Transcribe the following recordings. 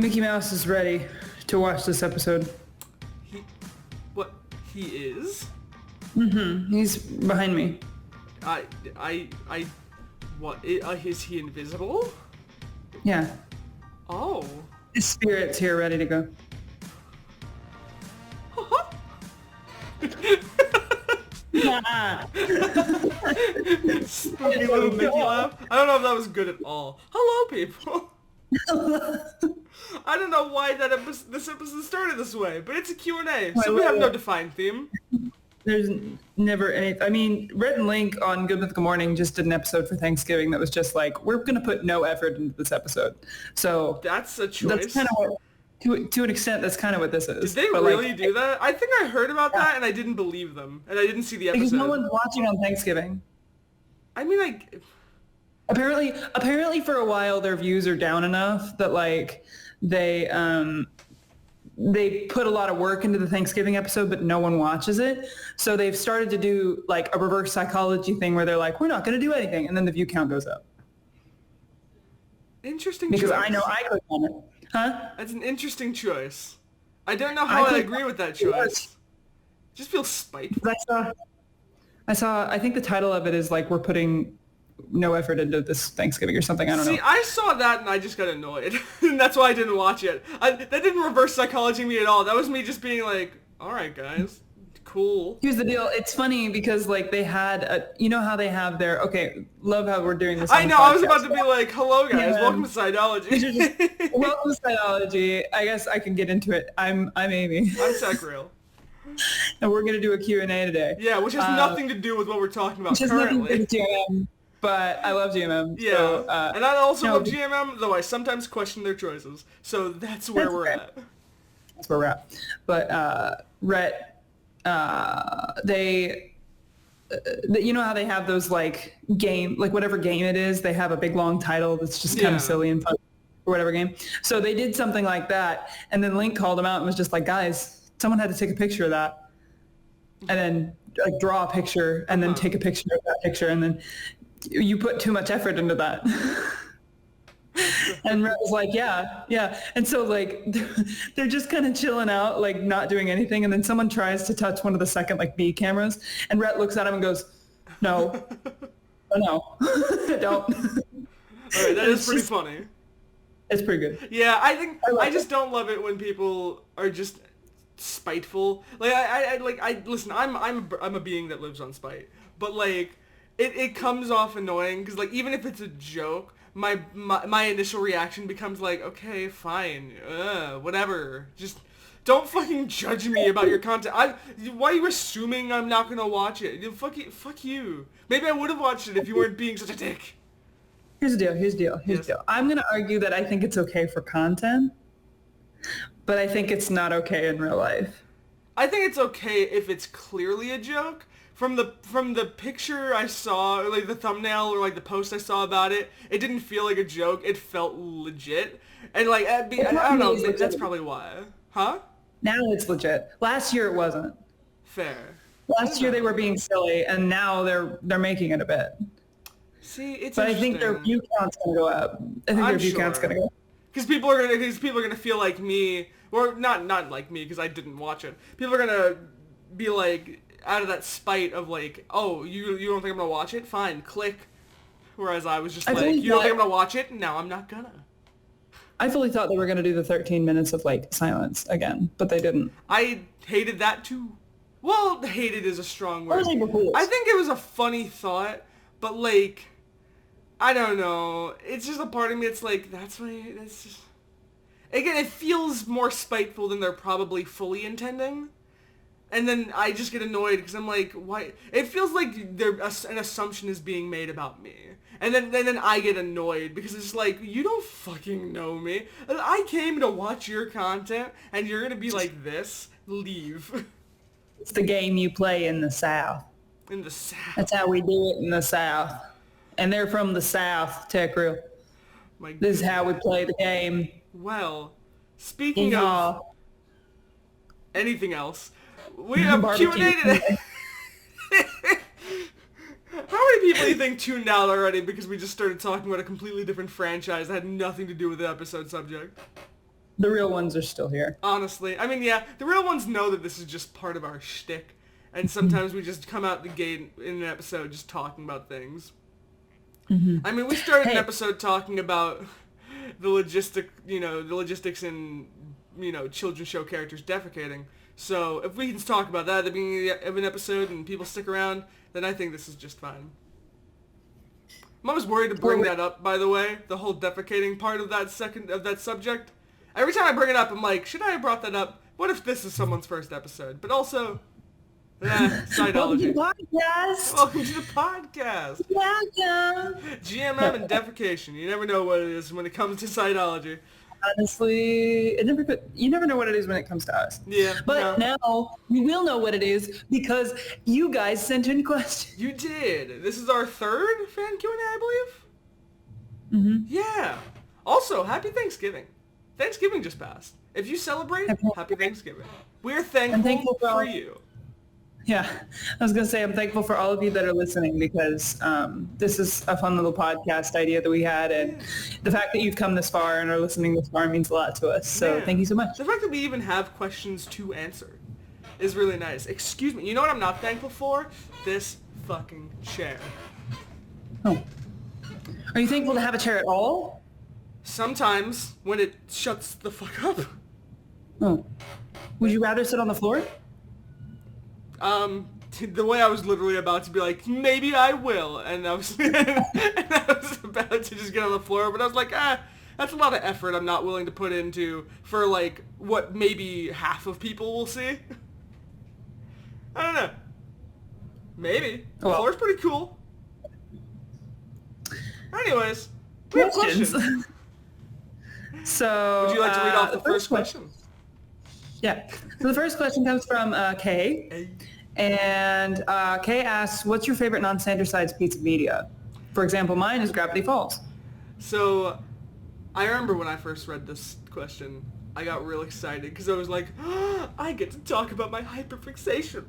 Mickey Mouse is ready to watch this episode. What? He is? Mm-hmm. He's behind me. What? Is he invisible? Yeah. Oh. His spirit's here ready to go. Spooky little Mickey laugh. I don't know if that was good at all. Hello, people. I don't know why this episode started this way, but it's a Q&A, so we have no defined theme. There's never any... I mean, Rhett and Link on Good Mythical Morning just did an episode for Thanksgiving that was just like, we're going to put no effort into this episode. So... That's a choice. That's kind of what... To an extent, that's kind of what this is. Did they really do that? I think I heard about that, and I didn't believe them, and I didn't see the episode. Because no one's watching on Thanksgiving. I mean, Apparently for a while their views are down enough that like they put a lot of work into the Thanksgiving episode, but no one watches it. So they've started to do like a reverse psychology thing where they're like, we're not going to do anything, and then the view count goes up. Interesting because choice. I know I click on it. Huh? That's an interesting choice. I don't know how I agree with that choice. Just feels spiteful. I think the title of it is like, we're putting no effort into this Thanksgiving or something. I don't know. See, I saw that and I just got annoyed. And that's why I didn't watch it. That didn't reverse psychology me at all. That was me just being like, alright guys, cool. Here's the deal. It's funny because like they had, you know how they have their, okay, love how we're doing this. I know, I was about to be like, hello guys, welcome to Side-ology. Welcome to Side-ology. I guess I can get into it. I'm Amy. I'm Sacriel. And we're going to do a Q&A today. Yeah, which has nothing to do with what we're talking about currently. Nothing to do with GMM, but I love GMM. Yeah, so, and I also love GMM, though I sometimes question their choices. So that's where we're at. That's where we're at. But Rhett, you know how they have those like game, like whatever game it is, they have a big long title that's just kind of silly and fun or whatever game. So they did something like that, and then Link called them out and was just like, guys, someone had to take a picture of that, and then like draw a picture, and then take a picture of that picture, and then you put too much effort into that. And Rhett was like, yeah. And so like they're just kind of chilling out, like not doing anything, and then someone tries to touch one of the second like B cameras, and Rhett looks at him and goes, no. Oh, no. Don't. All right, that is pretty funny. It's pretty good. Yeah, I just don't love it when people are just spiteful. Like I listen, I'm a being that lives on spite, but like it comes off annoying because like even if it's a joke, my initial reaction becomes like, okay, fine, whatever, just don't fucking judge me about your content. Why are you assuming I'm not gonna watch it? Fuck you. Maybe I would have watched it if you weren't being such a dick. Here's the deal. I'm gonna argue that I think it's okay for content, but I think it's not okay in real life. I think it's okay if it's clearly a joke. From the picture I saw, or like the thumbnail, or like the post I saw about it, it didn't feel like a joke. It felt legit. And like, I don't know, that's probably why. Huh? Now it's legit. Last year it wasn't. Fair. Last year they were being silly, and now they're making it a bit. See, it's But I think their view count's gonna go up. I think their view count's gonna go up. Because people are gonna feel like me, or not like me, because I didn't watch it. People are gonna be like, out of that spite of like, oh, you don't think I'm gonna watch it? Fine, click. Whereas I was just like, you don't think I'm gonna watch it? No, I'm not gonna. I fully thought they were gonna do the 13 minutes of like silence again, but they didn't. I hated that too. Well, hated is a strong word. I think it was a funny thought, but like, I don't know. It's just a part of me. It's like, that's just... Again, it feels more spiteful than they're probably fully intending. And then I just get annoyed because I'm like, why? It feels like an assumption is being made about me. And then I get annoyed because it's like, you don't fucking know me. I came to watch your content and you're going to be like this? Leave. It's the game you play in the South. In the South. That's how we do it in the South. And they're from the South, Tech Real. This is how we play the game. Well, speaking of anything else, we have Q&A today. How many people do you think tuned out already because we just started talking about a completely different franchise that had nothing to do with the episode subject? The real ones are still here. Honestly. I mean, yeah, the real ones know that this is just part of our shtick. And sometimes we just come out the gate in an episode just talking about things. I mean, we started an episode talking about the logistics in, children's show characters defecating. So if we can talk about that at the beginning of an episode and people stick around, then I think this is just fine. I'm always worried to bring that up, by the way, the whole defecating part of that subject. Every time I bring it up, I'm like, should I have brought that up? What if this is someone's first episode? But also, Side-ology. Welcome to the podcast. Welcome to the podcast. Welcome. GMM and defecation. You never know what it is when it comes to Side-ology. Honestly, you never know what it is when it comes to us. Yeah. But now we will know what it is because you guys sent in questions. You did. This is our third fan Q&A, I believe. Yeah. Also, happy Thanksgiving. Thanksgiving just passed. If you celebrate, happy Thanksgiving. We're thankful for you. Yeah, I was going to say I'm thankful for all of you that are listening because this is a fun little podcast idea that we had, and the fact that you've come this far and are listening this far means a lot to us, so thank you so much. The fact that we even have questions to answer is really nice. Excuse me, you know what I'm not thankful for? This fucking chair. Oh. Are you thankful to have a chair at all? Sometimes, when it shuts the fuck up. Oh. Would you rather sit on the floor? The way I was literally about to be like, maybe I will, and I was about to just get on the floor, but I was like, that's a lot of effort I'm not willing to put into for, like, what maybe half of people will see. I don't know. Maybe. The floor's pretty cool. Anyways, we have questions. So, would you like to read off the first question? Yeah. So the first question comes from Kay. And Kay asks, what's your favorite non-standard size piece of media? For example, mine is Gravity Falls. So I remember when I first read this question, I got real excited because I was like, I get to talk about my hyperfixation.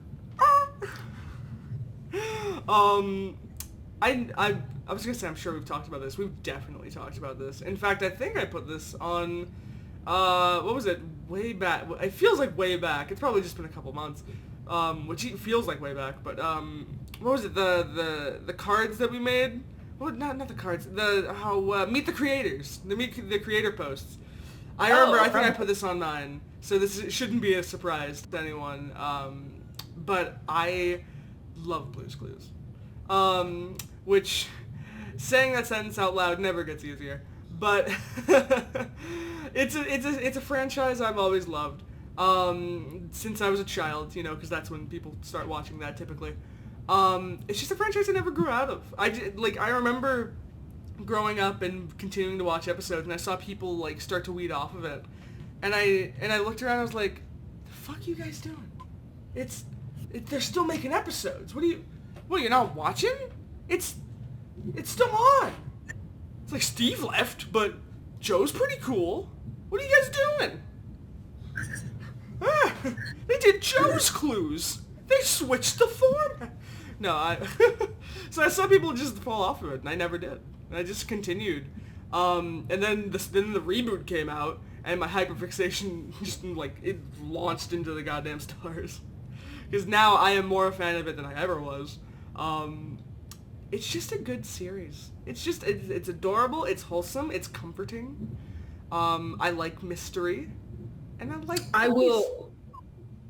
I was going to say, I'm sure we've talked about this. We've definitely talked about this. In fact, I think I put this on, what was it? Way back. It feels like way back. It's probably just been a couple months, which feels like way back. But what was it? The cards that we made? Well, not the cards. Meet the creators. The Meet the Creator posts. I remember. I think I put this on mine, so this shouldn't be a surprise to anyone. But I love Blue's Clues, which saying that sentence out loud never gets easier. But it's a franchise I've always loved since I was a child, because that's when people start watching that typically. It's just a franchise I never grew out of. I remember growing up and continuing to watch episodes, and I saw people start to weed off of it, and I looked around and I was like, the fuck are you guys doing? They're still making episodes. You're not watching? It's still on. It's like Steve left, but Joe's pretty cool. What are you guys doing? They did Joe's Clues. They switched the format. No, so I saw people just fall off of it, and I never did. And I just continued. And then the reboot came out, and my hyperfixation just it launched into the goddamn stars. Because now I am more a fan of it than I ever was. It's just a good series. It's adorable, it's wholesome, it's comforting. I like mystery, and I like movies.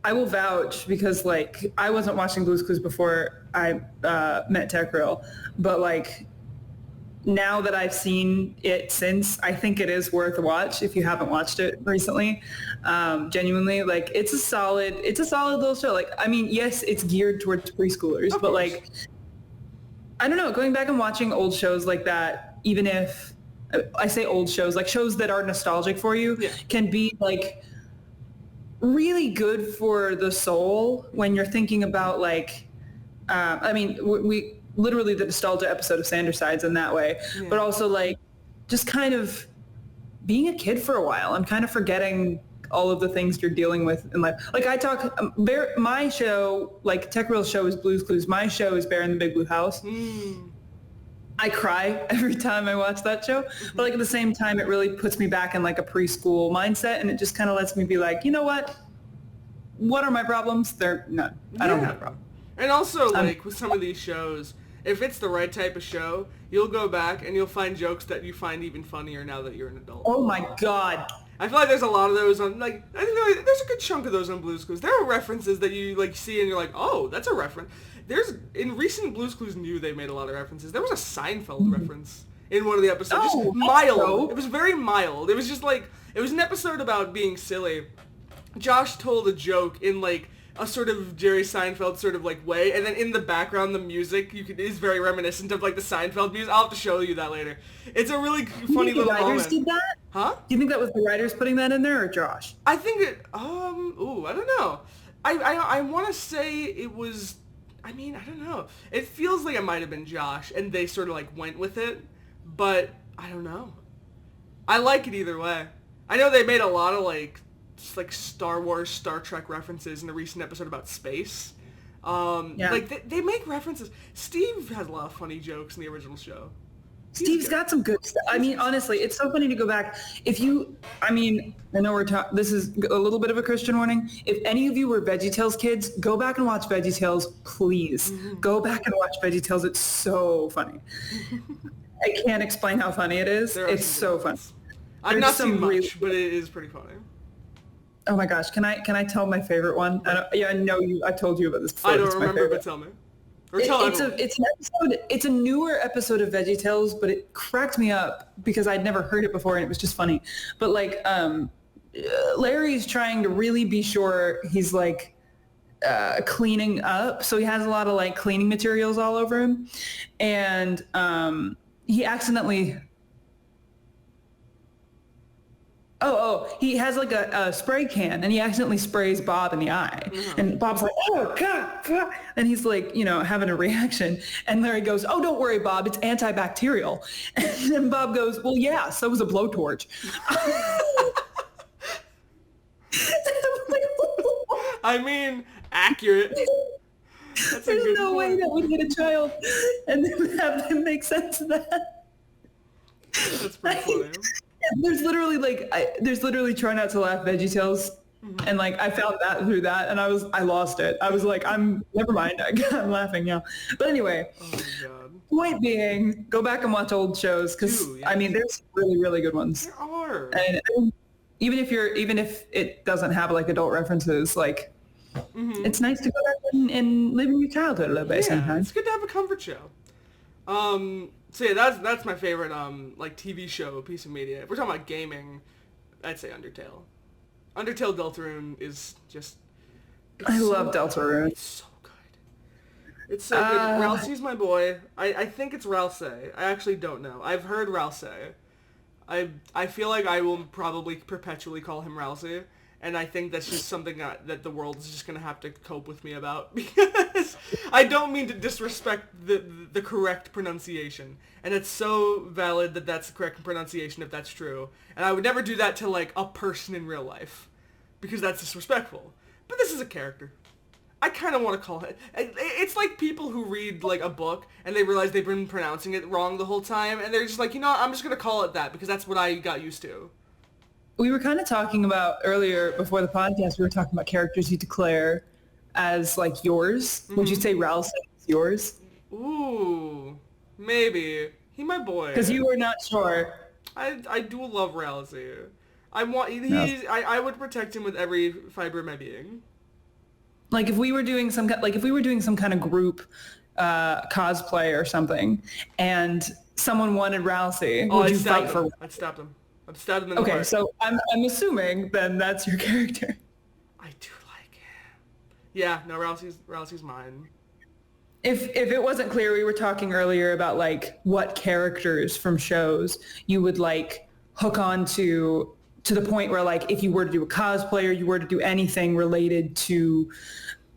I will vouch because I wasn't watching Blue's Clues before I met Tech Real, but now that I've seen it since, I think it is worth a watch if you haven't watched it recently. Genuinely, it's a solid little show. Yes, it's geared towards preschoolers, but I don't know, going back and watching old shows like that, even if I say old shows, shows that are nostalgic for you, can be really good for the soul when you're thinking about we literally the nostalgia episode of Sandersides in that way, but also just kind of being a kid for a while. I'm kind of forgetting all of the things you're dealing with in life. I talk, my show, Tech Real's show is Blue's Clues. My show is Bear in the Big Blue House. I cry every time I watch that show, but like at the same time, it really puts me back in like a preschool mindset, and it just kind of lets me be like, you know what? What are my problems? They're none. I don't have a problem. And also, like, with some of these shows, if it's the right type of show, you'll go back and you'll find jokes that you find even funnier now that you're an adult. Oh my God. I feel like there's a lot of those on, like, I think there's a good chunk of those on Blue's Clues. There are references that you, like, see and you're like, oh, that's a reference. In recent Blue's Clues New, they made a lot of references. There was a Seinfeld reference in one of the episodes. Oh, just mild. so. It was very mild. It was just, like, it was an episode about being silly. Josh told a joke in, like, a sort of Jerry Seinfeld sort of, like, way, and then in the background, the music is very reminiscent of, like, the Seinfeld music. I'll have to show you that later. It's a really funny little moment. The writers did that? Huh? Do you think that was the writers putting that in there, or Josh? I think it, I don't know. I want to say it was, I mean, I don't know. It feels like it might have been Josh, and they sort of, like, went with it, but I don't know. I like it either way. I know they made a lot of, like Star Wars, Star Trek references in a recent episode about space. Like, they make references. Steve has a lot of funny jokes in the original show. Steve's got some good stuff. I mean, honestly, it's so funny to go back. I know this is a little bit of a Christian warning. If any of you were VeggieTales kids, go back and watch VeggieTales, please. Mm-hmm. Go back and watch VeggieTales. It's so funny. I can't explain how funny it is. It's so fun. I've not seen much, but it is pretty funny. Oh my gosh, can I tell my favorite one? I know I told you about this before. I don't remember, but tell me. It's a newer episode of VeggieTales, but it cracked me up because I'd never heard it before and it was just funny. But like, Larry's trying to really be sure he's like cleaning up, so he has a lot of like cleaning materials all over him, and he accidentally. He has like a spray can and he accidentally sprays Bob in the eye. Mm-hmm. And Bob's like, oh, God. And he's like, having a reaction. And Larry goes, oh, don't worry, Bob. It's antibacterial. And then Bob goes, well, yeah, so was a blowtorch. I mean, accurate. There's no way that would hit a child and then have them make sense of that. That's pretty funny. There's literally try not to laugh VeggieTales, mm-hmm. and like I found that through that, and I lost it. I was like, never mind. I'm laughing now. But anyway, oh my God. Point being, go back and watch old shows because I mean, there's really really good ones. There are. And even if it doesn't have like adult references, like mm-hmm. it's nice to go back and live in your childhood a little bit sometimes. It's good to have a comfort show. So yeah, that's my favorite like TV show piece of media. If we're talking about gaming, I'd say Undertale. Undertale Deltarune is just. I love Deltarune. It's so good. It's so good. Ralsei's my boy. I think it's Ralsei. I actually don't know. I've heard Ralsei. I feel like I will probably perpetually call him Ralsei. And I think that's just something that the world is just going to have to cope with me about because I don't mean to disrespect the correct pronunciation. And it's so valid that that's the correct pronunciation if that's true. And I would never do that to like a person in real life because that's disrespectful. But this is a character. I kind of want to call it. It's like people who read like a book and they realize they've been pronouncing it wrong the whole time. And they're just like, I'm just going to call it that because that's what I got used to. We were kind of talking about earlier before the podcast, we were talking about characters you declare as like yours. Mm-hmm. Would you say Ralph is yours? Ooh, maybe. He my boy. Because you were not sure. I do love Ralsei. I would protect him with every fiber of my being. Like if we were doing some kind of group cosplay or something, and someone wanted Ralsei, would you fight for? I'd stab him. I'd stab him in the heart. Okay, so I'm assuming then that's your character. I do like him. Yeah, no, Ralsei's mine. If it wasn't clear, we were talking earlier about like what characters from shows you would like hook on to the point where like if you were to do a cosplay or you were to do anything related to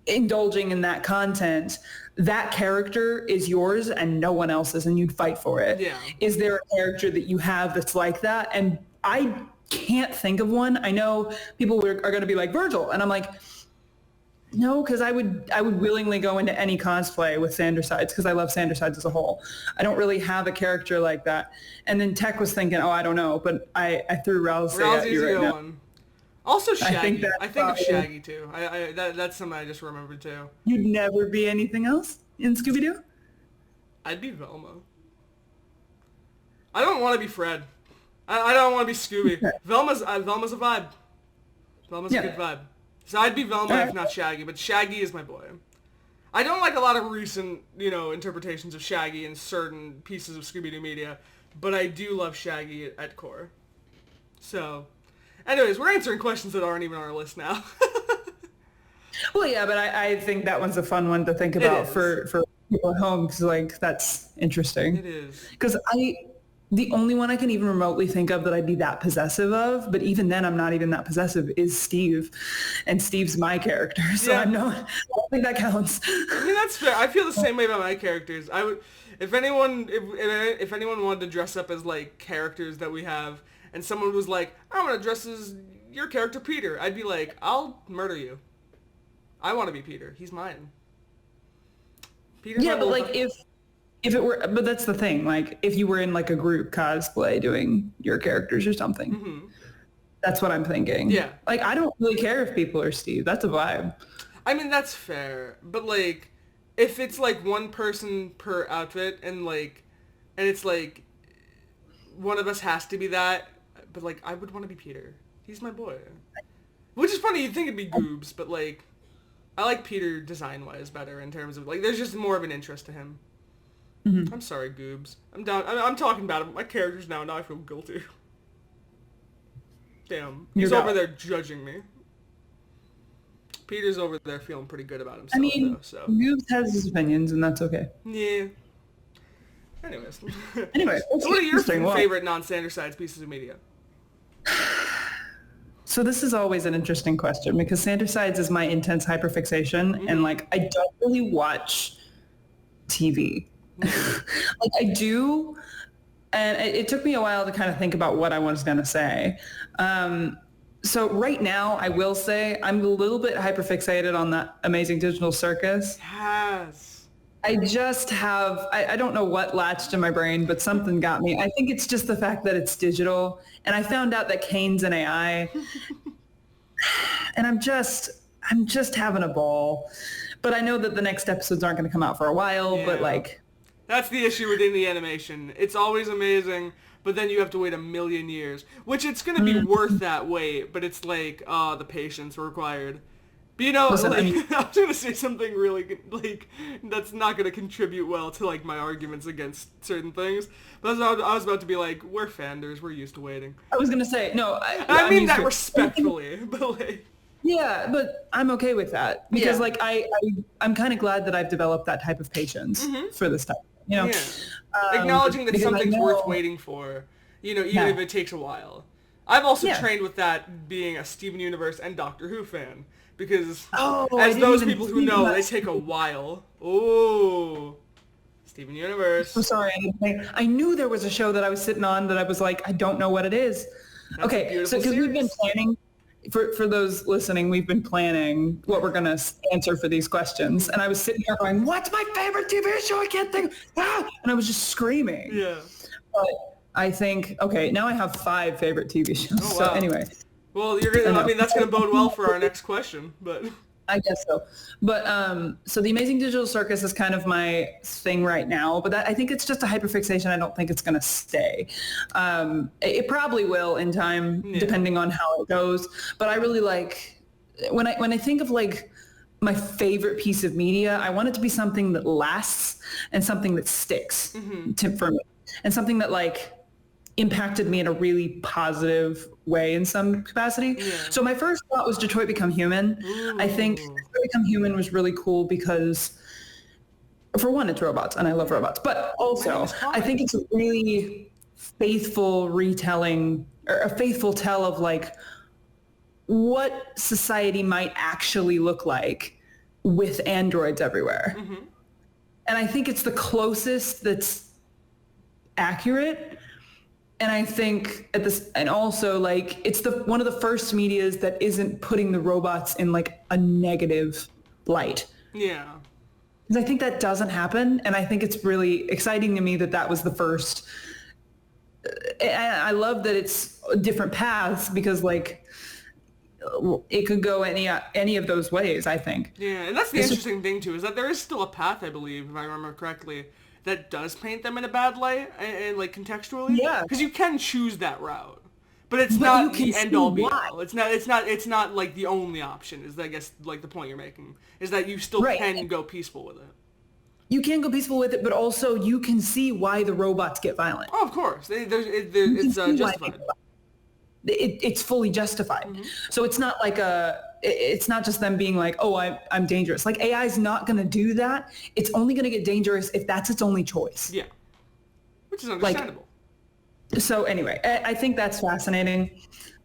indulging in that content, that character is yours and no one else's and you'd fight for it. Yeah. Is there a character that you have that's like that? And I can't think of one. I know people are going to be like Virgil and I'm like, No, because I would willingly go into any cosplay with Sandersides because I love Sandersides as a whole. I don't really have a character like that. And then Tech was thinking, oh, I don't know, but I threw Rousey at you right now. One. Also Shaggy. I think of Shaggy too. That's something I just remembered too. You'd never be anything else in Scooby-Doo? I'd be Velma. I don't want to be Fred. I don't want to be Scooby. Velma's a vibe. Velma's a good vibe. So I'd be Velma if not Shaggy, but Shaggy is my boy. I don't like a lot of recent, interpretations of Shaggy in certain pieces of Scooby-Doo media, but I do love Shaggy at core. So, anyways, we're answering questions that aren't even on our list now. Well, yeah, but I think that one's a fun one to think about for people at home because, that's interesting. It is. Because the only one I can even remotely think of that I'd be that possessive of, but even then I'm not even that possessive, is Steve. And Steve's my character, so I don't think that counts. I mean, that's fair. I feel the same way about my characters. I would, if anyone wanted to dress up as, characters that we have, and someone was like, I want to dress as your character Peter, I'd be like, I'll murder you. I want to be Peter. He's mine. Peter's but if it were, but that's the thing, if you were in a group cosplay doing your characters or something, that's what I'm thinking. Yeah. I don't really care if people are Steve. That's a vibe. I mean, that's fair. But if it's one person per outfit and it's one of us has to be that, but I would want to be Peter. He's my boy. Which is funny, you'd think it'd be Goobs, but I like Peter design-wise better in terms of there's just more of an interest to him. Mm-hmm. I'm sorry, Goobs. I'm down. I'm talking about him. My characters now. Now I feel guilty. Damn. He's over there judging me. Peter's over there feeling pretty good about himself, though. So. Goobs has his opinions, and that's okay. Yeah. Anyways. Anyway. So what are your favorite non-Sandersides pieces of media? So this is always an interesting question because Sandersides is my intense hyperfixation, and I don't really watch TV. I do, and it took me a while to kind of think about what I was going to say. So right now, I will say I'm a little bit hyperfixated on that Amazing Digital Circus. Yes. I just have, I don't know what latched in my brain, but something got me. I think it's just the fact that it's digital, and I found out that Kane's an AI, and I'm just having a ball. But I know that the next episodes aren't going to come out for a while, but That's the issue within the animation. It's always amazing, but then you have to wait a million years, which it's going to be worth that wait, but it's the patience required. But I was going to say something really, that's not going to contribute well to, my arguments against certain things. But I was about to be we're fanders, we're used to waiting. I was going to say, no. I mean that respectfully, but Yeah, but I'm okay with that because I'm kind of glad that I've developed that type of patience for this stuff. Acknowledging that something's worth waiting for, even if it takes a while. I've also trained with that being a Steven Universe and Doctor Who fan because as those people who know, they take a while. Oh, Steven Universe. I'm sorry, I knew there was a show that I was sitting on that I was I don't know what it is. That's okay, so because we've been planning. For those listening, we've been planning what we're going to answer for these questions. And I was sitting here going, what's my favorite TV show? I can't think. And I was just screaming. Yeah. But I think, now I have 5 favorite TV shows. Oh, wow. So anyway. Well, that's going to bode well for our next question. But I guess so. But so the Amazing Digital Circus is kind of my thing right now. But I think it's just a hyperfixation. I don't think it's going to stay. It probably will in time, depending on how it goes. But I really when I think of my favorite piece of media, I want it to be something that lasts and something that sticks for me, and something that impacted me in a really positive way in some capacity. Yeah. So my first thought was Detroit Become Human. Ooh. I think Detroit Become Human was really cool because, for one, it's robots, and I love robots. But also, I think it's a really faithful retelling, or a faithful tell of what society might actually look like with androids everywhere. Mm-hmm. And I think it's the closest that's accurate. And I think and also it's one of the first medias that isn't putting the robots in a negative light. Yeah. Because I think that doesn't happen, and I think it's really exciting to me that that was the first. I love that it's different paths because like it could go any of those ways, I think. Yeah, and that's the interesting thing too, is that there is still a path, I believe, if I remember correctly, that does paint them in a bad light and like contextually. Yeah. Because you can choose that route. But it's not the end all be all. It's not like the only option, is I guess like the point you're making. Is that you still can go peaceful with it. You can go peaceful with it, but also you can see why the robots get violent. Oh, of course. It's justified. It's fully justified. Mm-hmm. So it's not like it's not just them being like, oh, I'm dangerous. Like AI is not going to do that. It's only going to get dangerous if that's its only choice. Yeah. Which is understandable. So anyway, I think that's fascinating.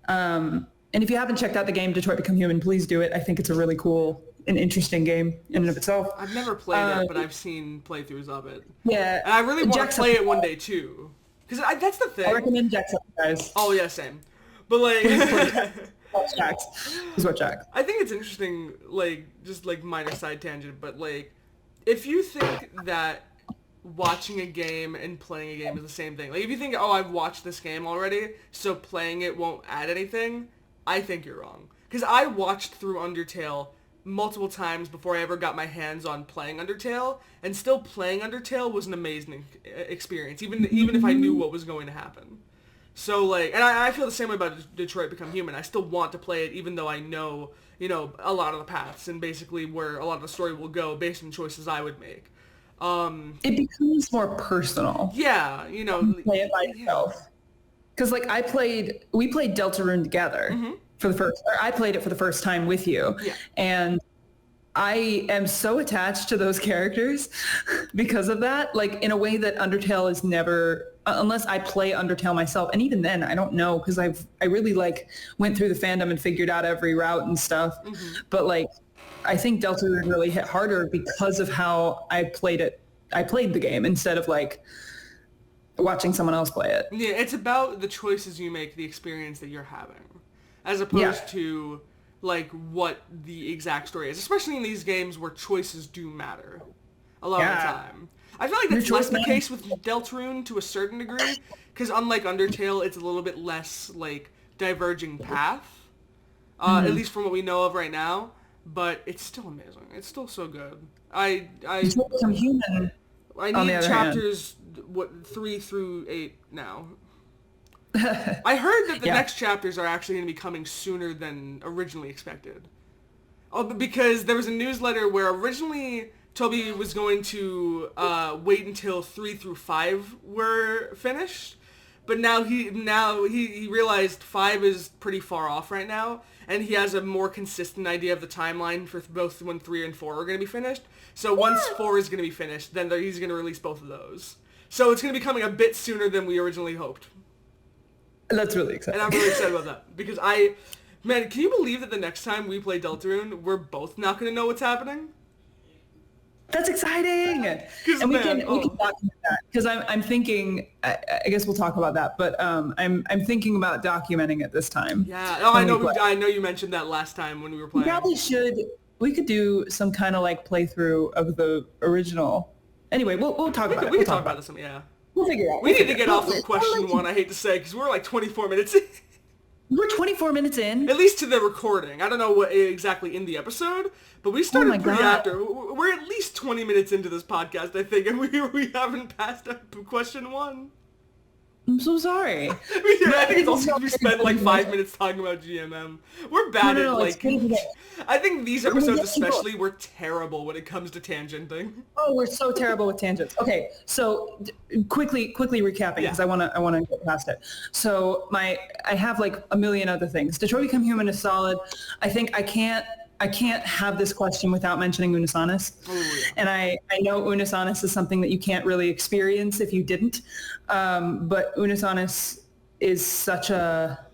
And if you haven't checked out the game Detroit Become Human, please do it. I think it's a really cool and interesting game in and of itself. I've never played it, but I've seen playthroughs of it. Yeah. And I really want to play it one day too. Because that's the thing. I recommend Jack's guys. Oh yeah, same. But like, watch Jax. Please watch Jax. I think it's interesting, like, just like minor side tangent, but like, if you think that watching a game and playing a game is the same thing, like if you think, oh, I've watched this game already, so playing it won't add anything, I think you're wrong. Because I watched through Undertale multiple times before I ever got my hands on playing Undertale, and still playing Undertale was an amazing experience, even if I knew what was going to happen. So like, and I feel the same way about Detroit Become Human. I still want to play it, even though I know, a lot of the paths and basically where a lot of the story will go based on choices I would make. It becomes more personal. Yeah, play it by yourself. Because like we played Deltarune together I played it for the first time with you. Yeah. And I am so attached to those characters because of that, like in a way that Undertale is never, unless I play Undertale myself. And even then, I don't know, because I really like went through the fandom and figured out every route and stuff. Mm-hmm. But like, I think Deltarune really hit harder because of how I played it. I played the game instead of like watching someone else play it. Yeah, it's about the choices you make, the experience that you're having, as opposed to like what the exact story is, especially in these games where choices do matter a lot of the time. I feel like that's less the case with Deltarune to a certain degree, because unlike Undertale, it's a little bit less like diverging path, at least from what we know of right now. But it's still amazing. It's still so good. I need chapters 3 through 8 now. I heard that the next chapters are actually going to be coming sooner than originally expected. Oh, but because there was a newsletter where originally Toby was going to wait until 3 through 5 were finished, but now he realized 5 is pretty far off right now, and he has a more consistent idea of the timeline for both when 3 and 4 are going to be finished. So once 4 is going to be finished, then he's going to release both of those. So it's going to be coming a bit sooner than we originally hoped. That's really exciting. And I'm really excited about that. Because man, can you believe that the next time we play Deltarune, we're both not going to know what's happening? That's exciting. And we can document that. Because I'm thinking, I guess we'll talk about that, but I'm thinking about documenting it this time. Yeah. Oh, I know you mentioned that last time when we were playing. We probably should. We could do some kind of like playthrough of the original. Anyway, we'll talk about it. We can talk about this. Yeah. We'll figure it out. We need to get off of question 1, I hate to say, because we're like 24 minutes in. We're 24 minutes in? At least to the recording. I don't know what exactly in the episode, but we started pretty after. We're at least 20 minutes into this podcast, I think, and we haven't passed up question 1. I'm so sorry. I think it's also because we spent like 5 minutes talking about GMM. We're bad at like... I think these episodes especially, we're terrible when it comes to tangenting. Oh, we're so terrible with tangents. Okay, so quickly recapping, because I want to get past it. So I have like a million other things. Detroit Become Human is solid. I think I can't have this question without mentioning Unisanis. Oh, yeah. And I know Unisanis is something that you can't really experience if you didn't. But Unisanis is such a...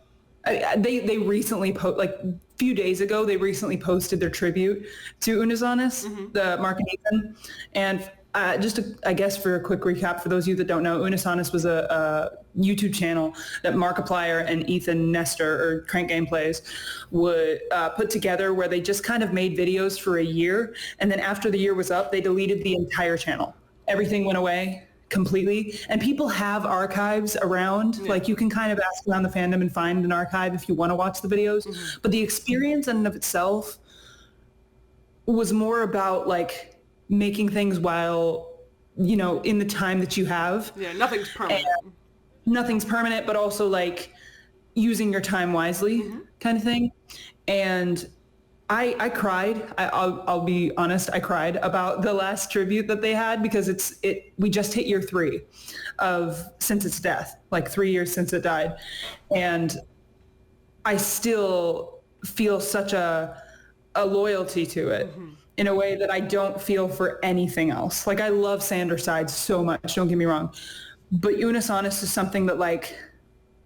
They recently like a few days ago, they recently posted their tribute to Unisanis, the Mark and Ethan. And I guess for a quick recap, for those of you that don't know, Unisonis was a YouTube channel that Markiplier and Ethan Nestor, or Crank Gameplays, would put together, where they just kind of made videos for a year. And then after the year was up, they deleted the entire channel. Everything went away completely. And people have archives around. Yeah. Like, you can kind of ask around the fandom and find an archive if you want to watch the videos. Mm-hmm. But the experience in and of itself was more about like making things while, you know, in the time that you have. Yeah, nothing's permanent. And nothing's permanent, but also like using your time wisely, mm-hmm. kind of thing. And I cried. I'll be honest. I cried about the last tribute that they had, because we just hit year 3 since its death, like 3 years since it died. And I still feel such a loyalty to it, mm-hmm. in a way that I don't feel for anything else. Like, I love Sander Side so much, don't get me wrong. But Unisonis is something that, like,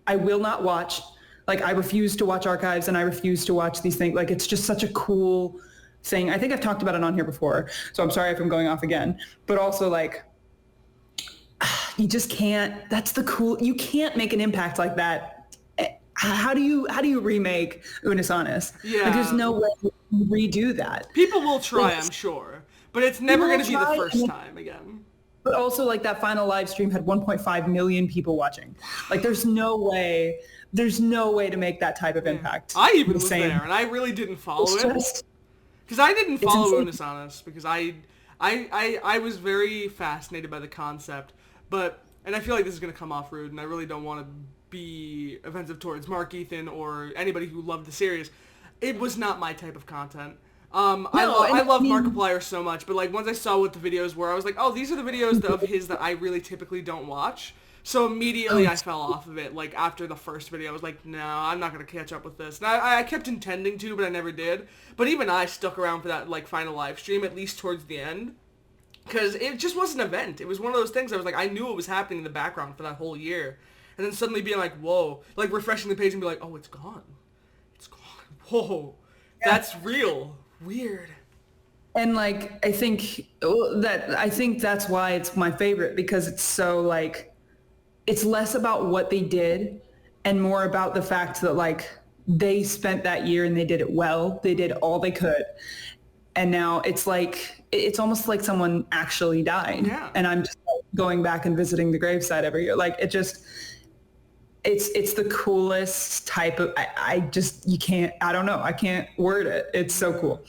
I will not watch. Like, I refuse to watch archives, and I refuse to watch these things. Like, it's just such a cool thing. I think I've talked about it on here before, so I'm sorry if I'm going off again. But also, like, you just can't, you can't make an impact like that. How do you remake Unisonis? Yeah. Like, there's no way to redo that. People will try, I'm sure, but it's never going to be the first time again. But also, like, that final live stream had 1.5 million people watching. Like, there's no way to make that type of impact. I even was there, and I really didn't follow it. Because I didn't follow Unisonis, because I was very fascinated by the concept, and I feel like this is going to come off rude, and I really don't want to be offensive towards Mark, Ethan, or anybody who loved the series. It was not my type of content. I love Markiplier so much, but like, once I saw what the videos were, I was like, oh, these are the videos of his that I really typically don't watch. So immediately I fell off of it. Like, after the first video, I was like, no, I'm not going to catch up with this. And I kept intending to, but I never did. But even I stuck around for that, like, final live stream, at least towards the end. Because it just was an event. It was one of those things I was like, I knew what was happening in the background for that whole year. And then suddenly being like, whoa. Like, refreshing the page and be like, oh, it's gone. It's gone. Whoa. Yeah. That's real. Weird. And, like, I think that's why it's my favorite, because it's so, like, it's less about what they did and more about the fact that, like, they spent that year and they did it well. They did all they could. And now it's like, it's almost like someone actually died. Yeah. And I'm just, like, going back and visiting the gravesite every year. Like, it just, it's the coolest type of, I don't know. I can't word it. It's so cool.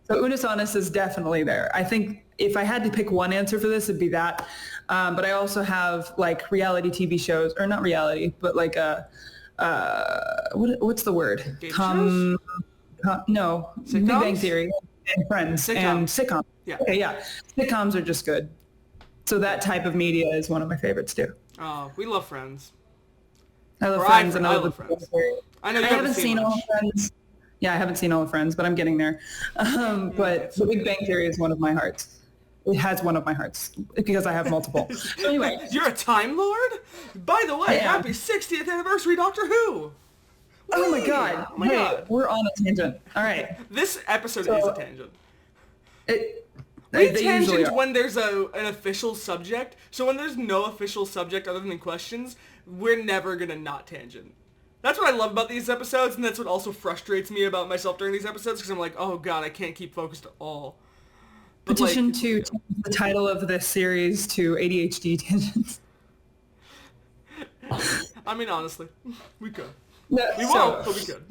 So Unisonis is definitely there. I think if I had to pick one answer for this, it'd be that. But I also have, like, reality TV shows, or not reality, but like what's the word? No, Sitcoms? Big Bang Theory and Friends and sitcoms. Yeah. Okay, yeah. Sitcoms are just good. So that type of media is one of my favorites too. Oh, we love Friends. I love Friends. I love Friends. I know you haven't seen all of Friends. Yeah, I haven't seen all of Friends, but I'm getting there. But The Big Bang Theory is one of my hearts. It has one of my hearts, because I have multiple. So anyway. You're a Time Lord? By the way, happy 60th anniversary, Doctor Who! Oh my god. Oh my god. We're on a tangent. All right. This episode is a tangent. We tangent when there's an official subject. So when there's no official subject other than questions, we're never going to not tangent. That's what I love about these episodes, and that's what also frustrates me about myself during these episodes, because I'm like, oh god, I can't keep focused at all. But petition to change the title of this series to ADHD Tangents. I mean, honestly, we could. No, we won't, but we could.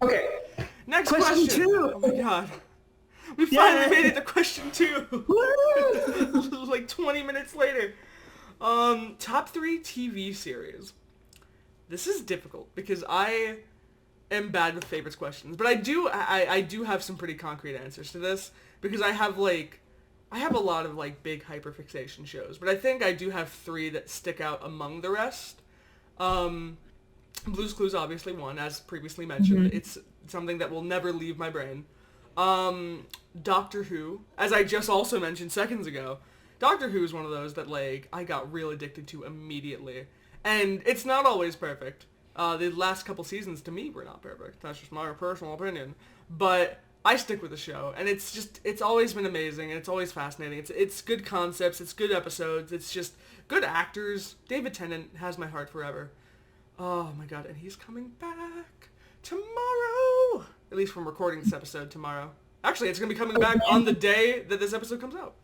Okay. Next question. 2. Oh my god. We finally made it to question 2. Like 20 minutes later. Top 3 TV series. This is difficult because I am bad with favorites questions, but I do have some pretty concrete answers to this, because I have a lot of, like, big hyperfixation shows, but I think I do have 3 that stick out among the rest. Blue's Clues obviously one, as previously mentioned. Mm-hmm. It's something that will never leave my brain. Doctor Who, as I just also mentioned seconds ago, Doctor Who is one of those that, like, I got real addicted to immediately. And it's not always perfect. The last couple seasons, to me, were not perfect. That's just my personal opinion. But I stick with the show, and it's always been amazing, and it's always fascinating. It's good concepts, it's good episodes, it's just good actors. David Tennant has my heart forever. Oh my god, and he's coming back tomorrow. At least from recording this episode tomorrow. Actually, it's going to be coming back on the day that this episode comes out.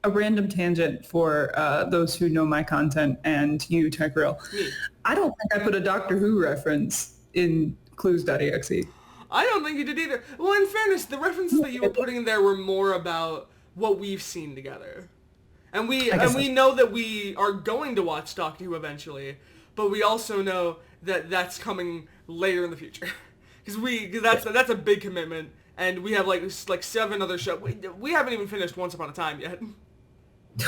A random tangent for those who know my content and you, Tech Real. Me. I don't think I put a Doctor Who reference in clues.exe. I don't think you did either. Well, in fairness, the references that you were putting in there were more about what we've seen together. And we know that we are going to watch Doctor Who eventually, but we also know that that's coming later in the future. Because that's a big commitment, and we have like 7 other shows. We haven't even finished Once Upon a Time yet.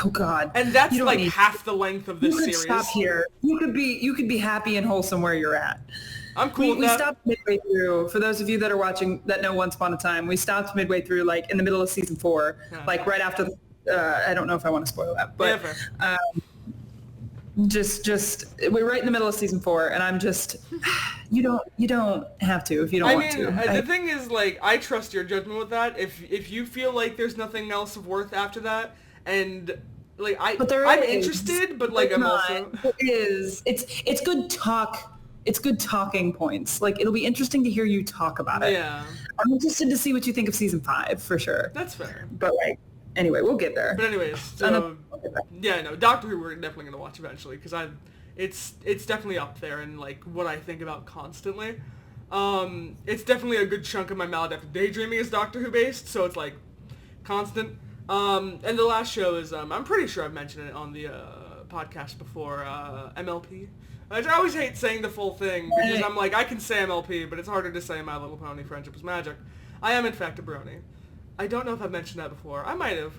Oh God! And that's like half the length of this series. Stop here. You could be happy and wholesome where you're at. I'm cool with that. We stopped midway through. For those of you that are watching that know Once Upon a Time, we stopped midway through, like in the middle of season 4, like right after. I don't know if I want to spoil that, but. Yeah, just we're right in the middle of season 4, and I'm just you don't have to if you don't want to. The thing is, like, I trust your judgment with that. If you feel like there's nothing else of worth after that, and like I'm interested, but like I'm also it's good talk. It's good talking points. Like, it'll be interesting to hear you talk about it. Yeah, I'm interested to see what you think of season 5 for sure. That's fair. But like. Anyway, we'll get there. But anyways, so yeah, no, Doctor Who we're definitely gonna watch eventually because it's definitely up there in like what I think about constantly. It's definitely a good chunk of my Maladaptive Daydreaming is Doctor Who based, so it's like constant. And the last show is I'm pretty sure I've mentioned it on the podcast before, MLP. I always hate saying the full thing because I'm like I can say MLP, but it's harder to say My Little Pony Friendship is Magic. I am in fact a brony. I don't know if I've mentioned that before. I might have.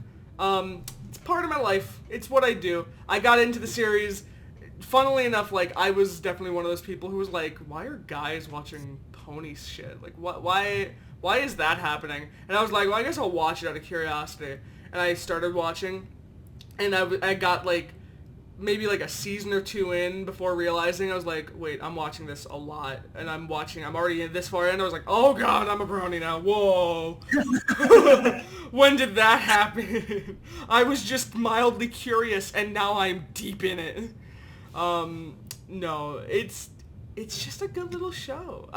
It's part of my life. It's what I do. I got into the series. Funnily enough, like, I was definitely one of those people who was like, why are guys watching pony shit? Like, why is that happening? And I was like, well, I guess I'll watch it out of curiosity. And I started watching, and I got, like, maybe like a season or 2 in before realizing I was like, wait, I'm watching this a lot, and I'm already this far in. I was like, oh god, I'm a brony now. Whoa. When did that happen? I was just mildly curious, and now I'm deep in it. No, it's just a good little show.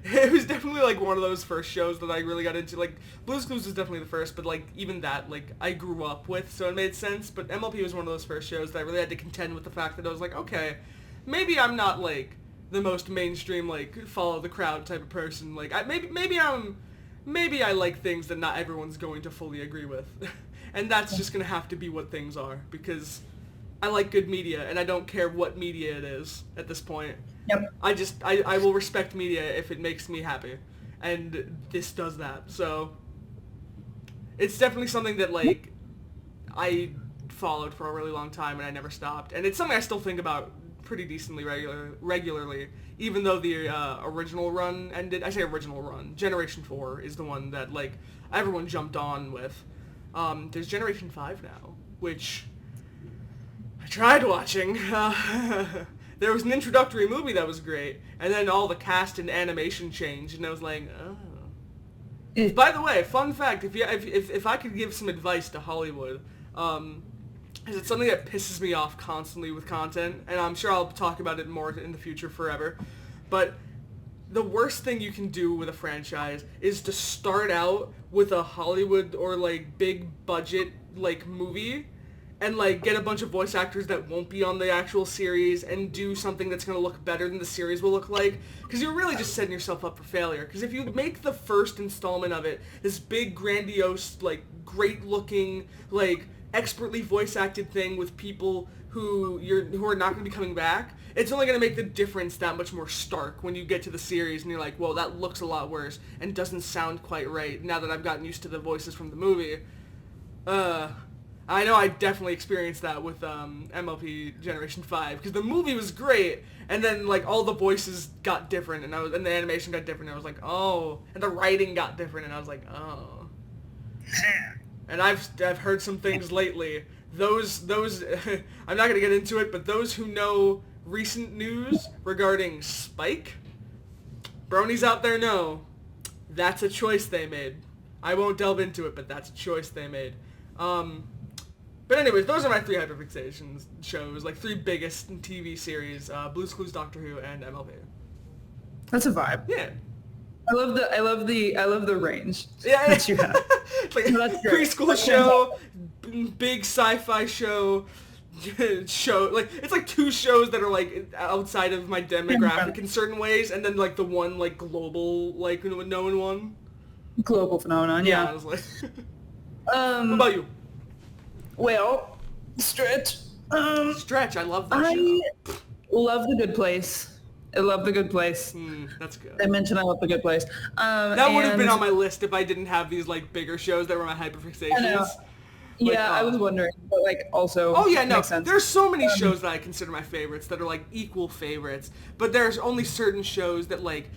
It was definitely like one of those first shows that I really got into. Like, Blue's Clues was definitely the first, but like even that, like, I grew up with, so it made sense. But MLP was one of those first shows that I really had to contend with the fact that I was like, okay, maybe I'm not like the most mainstream, like, follow the crowd type of person. Like, maybe I like things that not everyone's going to fully agree with, and that's just gonna have to be what things are because I like good media, and I don't care what media it is at this point. Yep. I will respect media if it makes me happy, and this does that. So it's definitely something that, like, I followed for a really long time, and I never stopped. And it's something I still think about pretty decently regularly, even though the original run ended. I say original run. Generation 4 is the one that, like, everyone jumped on with. There's Generation 5 now, which I tried watching. There was an introductory movie that was great, and then all the cast and animation changed, and I was like, oh. By the way, fun fact, if I could give some advice to Hollywood, is it something that pisses me off constantly with content, and I'm sure I'll talk about it more in the future forever, but the worst thing you can do with a franchise is to start out with a Hollywood or, like, big budget, like, movie, and, like, get a bunch of voice actors that won't be on the actual series and do something that's going to look better than the series will look like. Because you're really just setting yourself up for failure. Because if you make the first installment of it this big, grandiose, like, great-looking, like, expertly voice-acted thing with people who are not going to be coming back, it's only going to make the difference that much more stark when you get to the series and you're like, well, that looks a lot worse and doesn't sound quite right now that I've gotten used to the voices from the movie. I know I definitely experienced that with MLP Generation 5 because the movie was great, and then, like, all the voices got different, and the animation got different, and I was like, oh, and the writing got different, and I was like, oh. And I've heard some things lately. Those I'm not gonna get into it, but those who know recent news regarding Spike, bronies out there know That's a choice they made. I won't delve into it, but that's a choice they made. But anyways, those are my 3 hyperfixations shows, like 3 biggest TV series, Blue's Clues, Doctor Who, and MLB. That's a vibe. Yeah. I love the range Yeah, that you have. Like preschool show, big sci-fi show, like it's like 2 shows that are like outside of my demographic in certain ways, and then like the one like global like known one. Global phenomenon, yeah. I was like, what about you? Well, Stretch. Stretch, I love that show. Love The Good Place. I love The Good Place. That's good. I mentioned I love The Good Place. That would have been on my list if I didn't have these like bigger shows that were my hyperfixations. Yeah, I was wondering, but like also. Oh yeah, no. Makes sense. There's so many shows that I consider my favorites that are like equal favorites, but there's only certain shows that like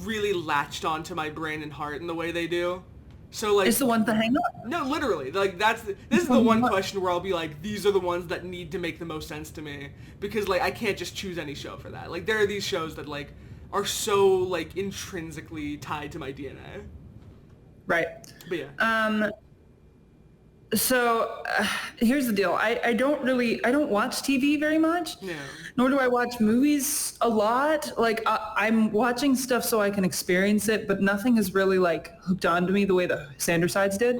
really latched onto my brain and heart in the way they do. So like, it's the one to hang up. No, literally, like this is the one question where I'll be like, these are the ones that need to make the most sense to me, because like I can't just choose any show for that. Like there are these shows that like are so like intrinsically tied to my DNA. Right. But yeah. So here's the deal. I don't watch TV very much. Yeah. Nor do I watch movies a lot. Like I'm watching stuff so I can experience it, but nothing has really like hooked onto me the way the Sandersides did.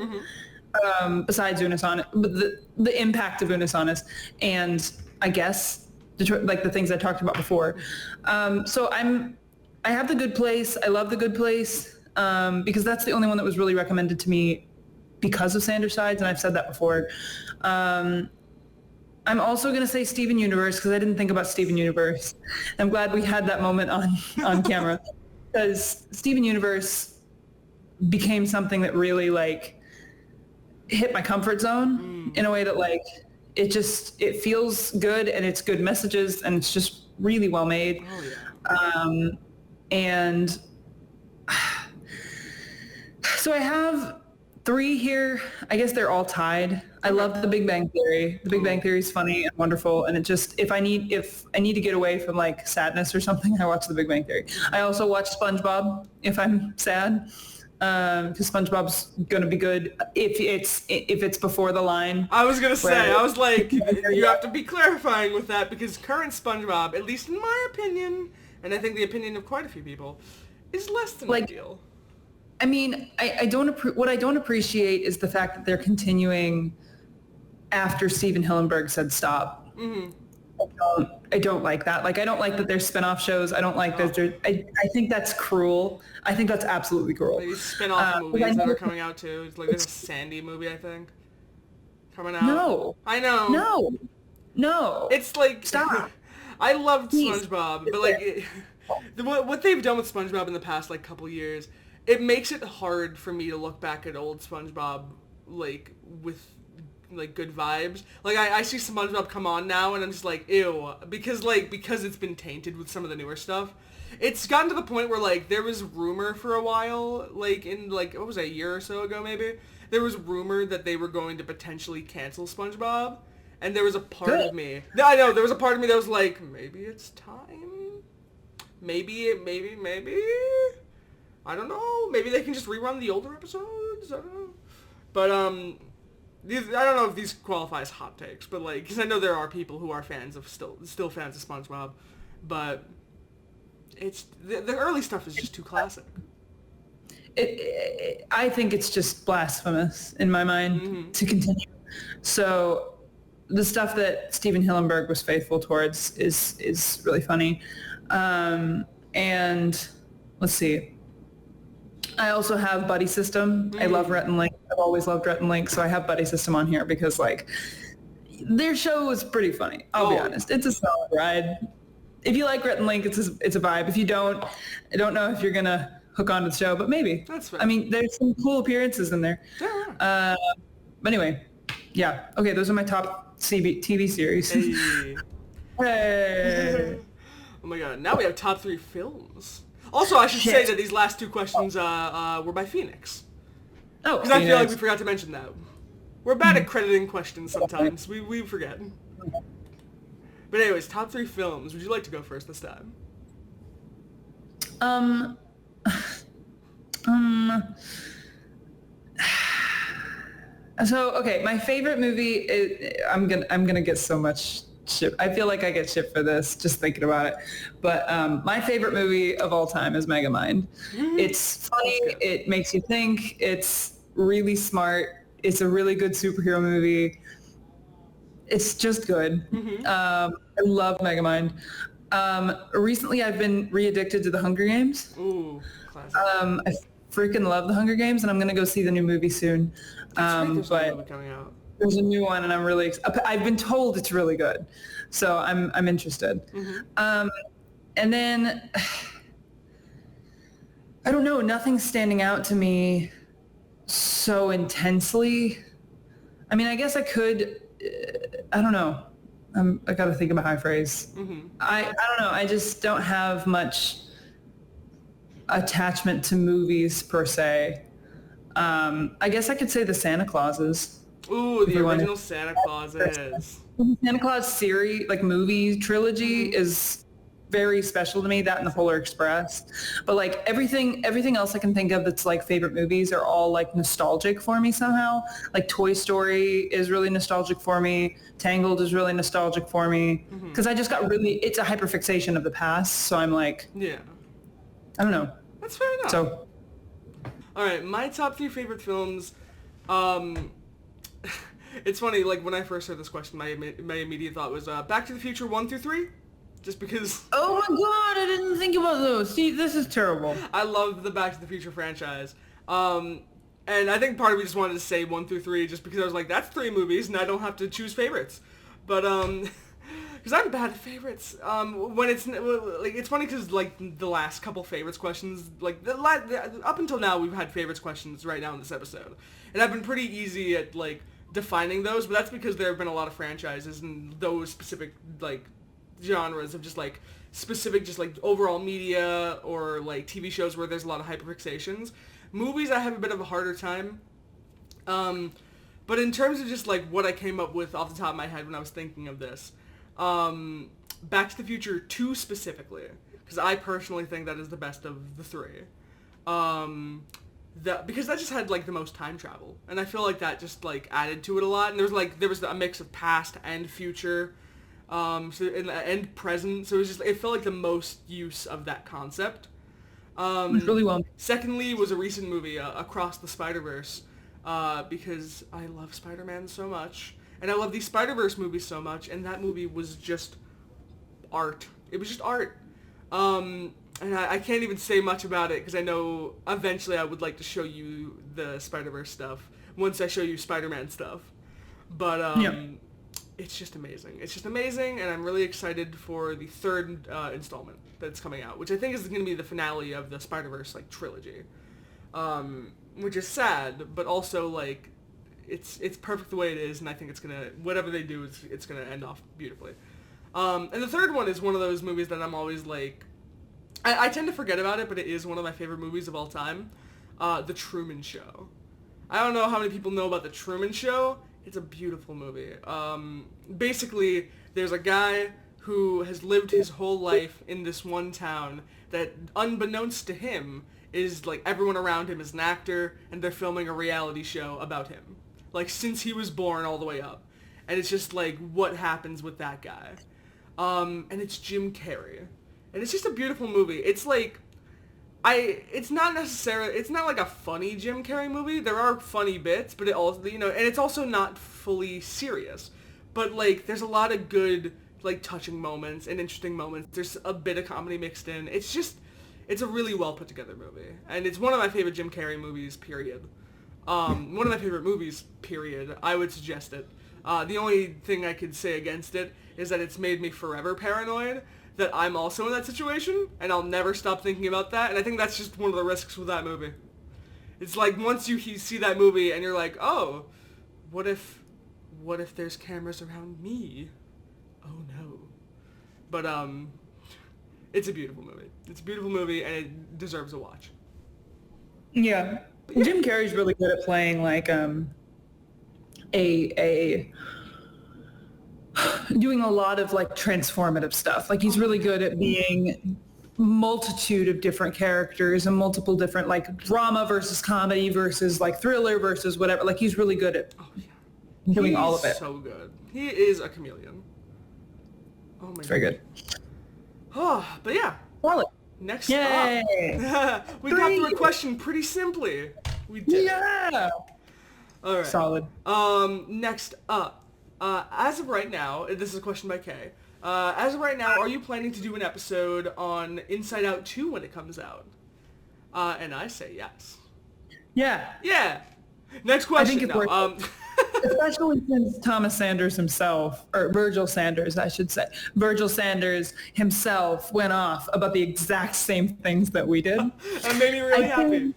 Besides Unus Annus, but the impact of Unus Annus, and I guess like the things I talked about before. So I have The Good Place. I love The Good Place because that's the only one that was really recommended to me because of Sandersides, and I've said that before. I'm also going to say Steven Universe because I didn't think about Steven Universe. I'm glad we had that moment on camera, because Steven Universe became something that really like hit my comfort zone in a way that like it feels good, and it's good messages, and it's just really well made. And so I have 3 here. I guess they're all tied. I love The Big Bang Theory. The Big Bang Theory is funny and wonderful, and it just if I need to get away from like sadness or something, I watch The Big Bang Theory. I also watch SpongeBob if I'm sad, because SpongeBob's gonna be good if it's before the line. I was gonna say, I was like, you have to be clarifying with that, because current SpongeBob, at least in my opinion, and I think the opinion of quite a few people, is less than ideal. I mean, what I don't appreciate is the fact that they're continuing after Steven Hillenburg said stop. I don't like that. Like, I don't like that there's spin-off shows. I don't like that I think that's cruel. I think that's absolutely cruel. Maybe spin-off movies that are coming out too. It's like there's a Sandy movie, I think, coming out. No. I know. No. It's like, stop. I loved SpongeBob, but like what they've done with SpongeBob in the past like couple years, it makes it hard for me to look back at old SpongeBob like with like good vibes. Like I see SpongeBob come on now and I'm just like, ew, because it's been tainted with some of the newer stuff. It's gotten to the point where like there was rumor for a while, like in like what was it, a year or so ago maybe, there was rumor that they were going to potentially cancel SpongeBob, and there was a part of me, I know, there was a part of me that was like, maybe it's time, maybe I don't know. Maybe they can just rerun the older episodes. I don't know. But I don't know if these qualify as hot takes, but like, because I know there are people who are fans of still fans of SpongeBob, but it's the early stuff is just too classic. I think it's just blasphemous in my mind to continue. So the stuff that Steven Hillenburg was faithful towards is really funny. And let's see. I also have Buddy System. I love Rhett and Link. I've always loved Rhett and Link, so I have Buddy System on here because, like, their show is pretty funny. I'll be honest. It's a solid ride. If you like Rhett and Link, it's a vibe. If you don't, I don't know if you're going to hook onto the show, but maybe. That's fair. I mean, there's some cool appearances in there. Yeah. But anyway, yeah. Okay, those are my top TV series. Hey. Oh my god, now we have top 3 films. Also, I should say that these last 2 questions were by Phoenix. Oh, because I feel like we forgot to mention that. We're bad at crediting questions sometimes. We forget. But anyways, top 3 films. Would you like to go first this time? So okay, my favorite movie is I'm gonna get so much shit. I feel like I get shit for this just thinking about it. But my favorite movie of all time is Megamind. It's funny. It makes you think. It's really smart. It's a really good superhero movie. It's just good. I love Megamind. Recently, I've been re-addicted to The Hunger Games. Ooh, classic. I freaking love The Hunger Games, and I'm gonna go see the new movie soon. There's a movie coming out. There's a new one, and I'm really. I've been told it's really good, so I'm interested. And then I don't know. Nothing's standing out to me so intensely. I mean, I guess I could. I don't know. I got to think about how I phrase. I don't know. I just don't have much attachment to movies per se. I guess I could say the Santa Clauses. Ooh, the original Santa Clauses. The Santa Claus series, like movie trilogy, is very special to me. That and the Polar Express. But like everything else I can think of that's like favorite movies are all like nostalgic for me somehow. Like Toy Story is really nostalgic for me. Tangled is really nostalgic for me. Because I just got it's a hyperfixation of the past. So I'm like, yeah, I don't know. That's fair enough. So, all right, my top 3 favorite films. It's funny, like when I first heard this question, my immediate thought was Back to the Future 1 through 3. Just because... Oh my god, I didn't think about those. See, this is terrible. I love the Back to the Future franchise. And I think part of me just wanted to say 1 through 3 just because I was like, that's 3 movies and I don't have to choose favorites. But, because I'm bad at favorites. When it's, like, it's funny because, like, the last couple favorites questions, like, up until now we've had favorites questions right now in this episode. And I've been pretty easy at, like, defining those, but that's because there have been a lot of franchises and those specific, like, genres of just like specific just like overall media or like TV shows where there's a lot of hyperfixations. Movies I have a bit of a harder time. But in terms of just like what I came up with off the top of my head when I was thinking of this, Back to the Future 2 specifically, because I personally think that is the best of the 3. Because that just had like the most time travel, and I feel like that just like added to it a lot. And there was a mix of past and future. And present, so it felt like the most use of that concept. Really well. Secondly was a recent movie, Across the Spider-Verse, because I love Spider-Man so much, and I love these Spider-Verse movies so much, and that movie was just art. It was just art. And I can't even say much about it, because I know eventually I would like to show you the Spider-Verse stuff, once I show you Spider-Man stuff. But, it's just amazing. It's just amazing, and I'm really excited for the 3rd installment that's coming out, which I think is going to be the finale of the Spider-Verse like trilogy, which is sad, but also like it's perfect the way it is, and I think it's gonna whatever they do, it's gonna end off beautifully. And the 3rd one is one of those movies that I'm always like, I tend to forget about it, but it is one of my favorite movies of all time, The Truman Show. I don't know how many people know about The Truman Show. It's a beautiful movie. Basically, there's a guy who has lived his whole life in this one town that, unbeknownst to him, is like everyone around him is an actor, and they're filming a reality show about him. Like, since he was born all the way up. And it's just like, what happens with that guy? And it's Jim Carrey. And it's just a beautiful movie. It's like... it's not like a funny Jim Carrey movie. There are funny bits, but it also, and it's also not fully serious. But, like, there's a lot of good, like, touching moments and interesting moments. There's a bit of comedy mixed in. It's a really well put together movie. And it's one of my favorite Jim Carrey movies, period. One of my favorite movies, period. I would suggest it. The only thing I could say against it is that it's made me forever paranoid that I'm also in that situation, and I'll never stop thinking about that, and I think that's just one of the risks with that movie. It's like, once you see that movie, and you're like, oh, what if there's cameras around me? Oh no. But, it's a beautiful movie. It's a beautiful movie, and it deserves a watch. Yeah. Jim Carrey's really good at playing, like, doing a lot of like transformative stuff. Like he's really good at being multitude of different characters and multiple different like drama versus comedy versus like thriller versus whatever. Like he's really good at doing all of it. So good. He is a chameleon. Oh my god. Very good. Oh, but yeah. Solid. Next Yay. up. We got through a question pretty simply. We did. Yeah. All right. Solid. Next up. As of right now, this is a question by Kay. As of right now, are you planning to do an episode on Inside Out 2 when it comes out? And I say yes. Yeah. Yeah. Next question. I think it's worth especially since Thomas Sanders himself, or Virgil Sanders, I should say, Virgil Sanders himself went off about the exact same things that we did. That made me really happy.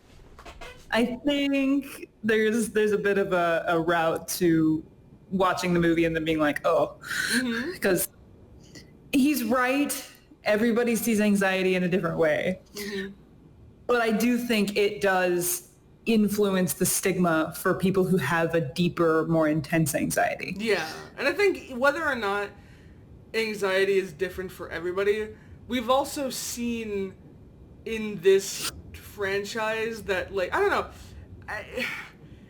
I think there's a bit of a route to watching the movie and then being like, oh, because he's right. Everybody sees anxiety in a different way. But I do think it does influence the stigma for people who have a deeper, more intense anxiety. Yeah. And I think whether or not anxiety is different for everybody, we've also seen in this franchise that, like, I don't know.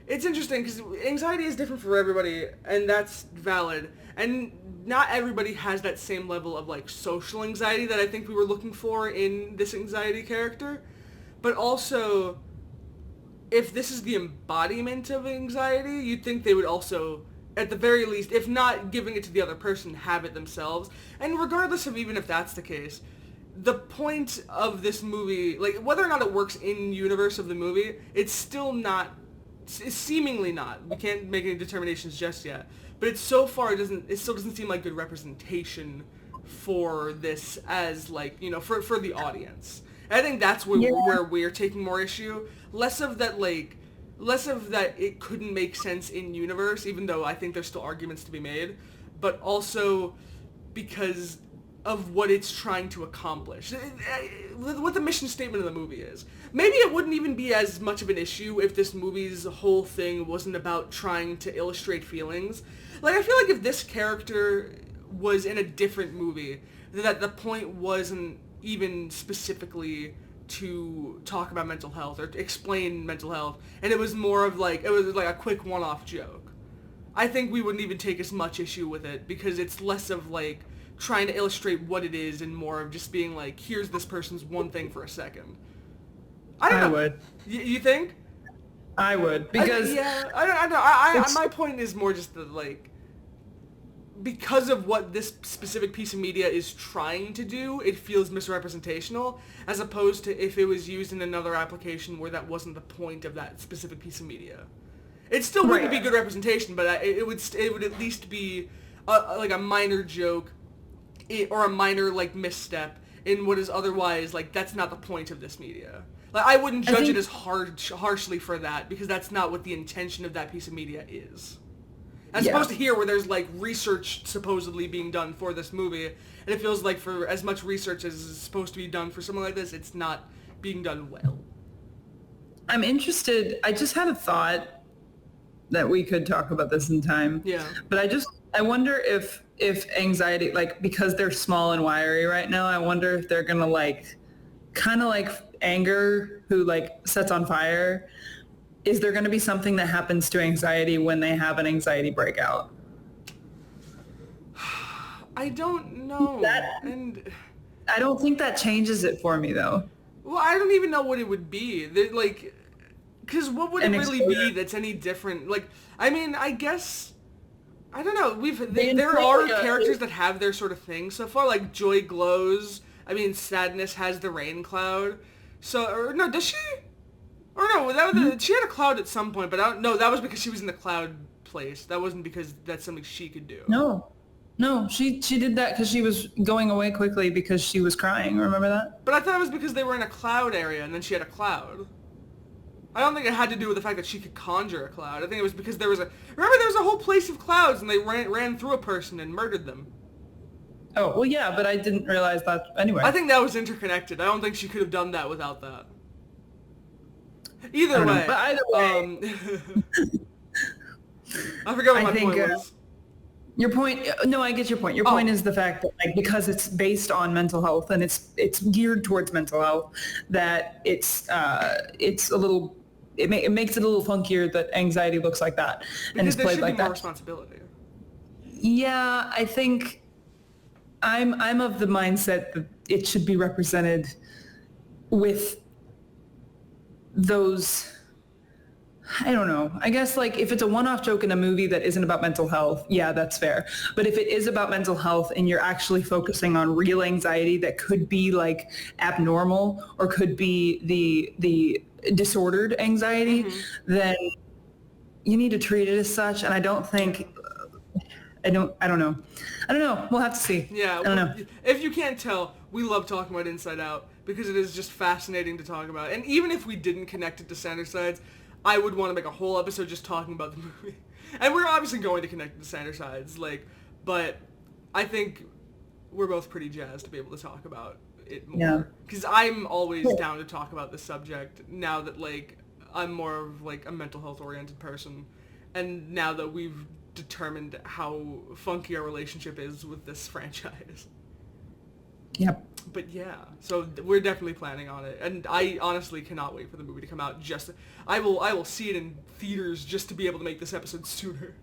It's interesting because anxiety is different for everybody, and that's valid. And not everybody has that same level of, like, social anxiety that I think we were looking for in this anxiety character. But also, if this is the embodiment of anxiety, you'd think they would also, at the very least, if not giving it to the other person, have it themselves. And regardless of even if that's the case, the point of this movie, like, whether or not it works in universe of the movie, it's still not, it's seemingly not. We can't make any determinations just yet. But it's so far, it still doesn't seem like good representation for this as, like, you know, for the audience. And I think that's where we're taking more issue. Less of that it couldn't make sense in universe, even though I think there's still arguments to be made, but also because of what it's trying to accomplish. What the mission statement of the movie is. Maybe it wouldn't even be as much of an issue if this movie's whole thing wasn't about trying to illustrate feelings. Like, I feel like if this character was in a different movie, that the point wasn't even specifically to talk about mental health or to explain mental health, and it was more of like, it was like a quick one-off joke, I think we wouldn't even take as much issue with it, because it's less of like trying to illustrate what it is and more of just being like, here's this person's one thing for a second. I don't know. I would. You think? I would, because I don't know. My point is more just that, like, because of what this specific piece of media is trying to do, it feels misrepresentational, as opposed to if it was used in another application where that wasn't the point of that specific piece of media. It still wouldn't be good representation, but it would at least be like a minor joke or a minor, like, misstep in what is otherwise, like, that's not the point of this media. Like, I wouldn't judge it as harshly for that, because that's not what the intention of that piece of media is. As opposed to here, where there's, like, research supposedly being done for this movie, and it feels like for as much research as is supposed to be done for something like this, it's not being done well. I'm interested. I just had a thought that we could talk about this in time. Yeah. But I wonder if anxiety, like, because they're small and wiry right now, I wonder if they're going to, like, kind of like anger, who, like, sets on fire. Is there going to be something that happens to anxiety when they have an anxiety breakout? I don't know. And I don't think that changes it for me, though. Well, I don't even know what it would be. Like, because what would it really be that's any different? Like, I mean, I guess, I don't know. There are characters that have their sort of thing so far. Like, Joy glows. I mean, Sadness has the rain cloud. So, or no, does she? Or no, she had a cloud at some point, but no, that was because she was in the cloud place. That wasn't because that's something she could do. No, she did that because she was going away quickly because she was crying. Remember that? But I thought it was because they were in a cloud area and then she had a cloud. I don't think it had to do with the fact that she could conjure a cloud. I think it was because there was a whole place of clouds and they ran through a person and murdered them. Oh, well, yeah, but I didn't realize that anyway. I think that was interconnected. I don't think she could have done that without that. Either way. But either way. I forgot what my point was. Your point, no, I get your point. Your point is the fact that like because it's based on mental health and it's geared towards mental health, that it's a little it makes it a little funkier that anxiety looks like that and is played like that. Because there should be more responsibility. Yeah, I think I'm of the mindset that it should be represented with those. I don't know. I guess like if it's a one-off joke in a movie that isn't about mental health, yeah, that's fair. But if it is about mental health and you're actually focusing on real anxiety that could be like abnormal or could be the disordered anxiety, then you need to treat it as such. And I don't think, I don't know. We'll have to see. Yeah. I don't know. If you can't tell, we love talking about Inside Out because it is just fascinating to talk about. And even if we didn't connect it to Center Sides, I would want to make a whole episode just talking about the movie. And we're obviously going to connect it to Center Sides, but I think we're both pretty jazzed to be able to talk about it more. Yeah. Because I'm always down to talk about the subject now that, like, I'm more of, like, a mental health oriented person. And now that we've determined how funky our relationship is with this franchise. Yep. But yeah, so we're definitely planning on it, and I honestly cannot wait for the movie to come out. I will see it in theaters just to be able to make this episode sooner.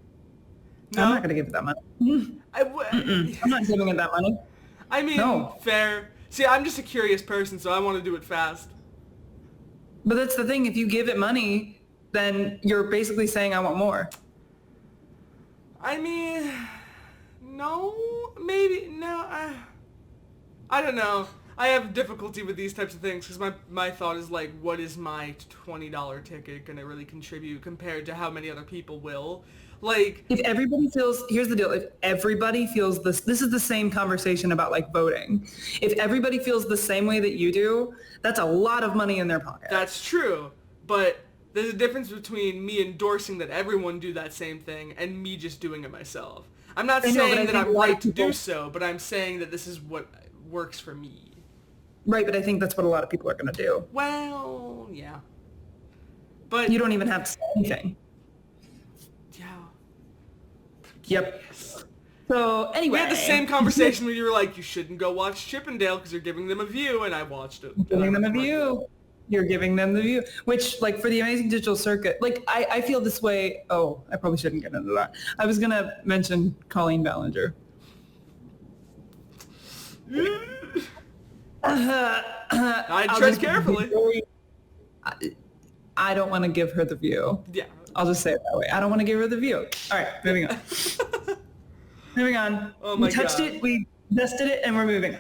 No? I'm not gonna give it that money. I'm not giving it that money. I mean, no. Fair. See, I'm just a curious person, so I want to do it fast. But that's the thing. If you give it money, then you're basically saying I want more. I mean, no, maybe no. I don't know. I have difficulty with these types of things because my thought is like, what is my $20 ticket going to really contribute compared to how many other people will? Like, if everybody feels, here's the deal, if everybody feels this is the same conversation about like voting. If everybody feels the same way that you do, that's a lot of money in their pocket. That's true. But there's a difference between me endorsing that everyone do that same thing and me just doing it myself. I'm not saying that I'm right to do so, but I'm saying that this is what works for me. Right, but I think that's what a lot of people are going to do. Well, yeah. But you don't even have to say anything. Yeah. Yep. So, anyway. We had the same conversation when you were like, you shouldn't go watch Chippendale because you're giving them a view, and I watched it. Giving them a view. You're giving them the view. Which, like, for the Amazing Digital Circuit, like, I feel this way. Oh, I probably shouldn't get into that. I was going to mention Colleen Ballinger. I tread carefully. I don't want to give her the view. Yeah. I'll just say it that way. I don't want to give her the view. All right, moving on. Moving on. Oh my God. We touched it, we dusted it, and we're moving.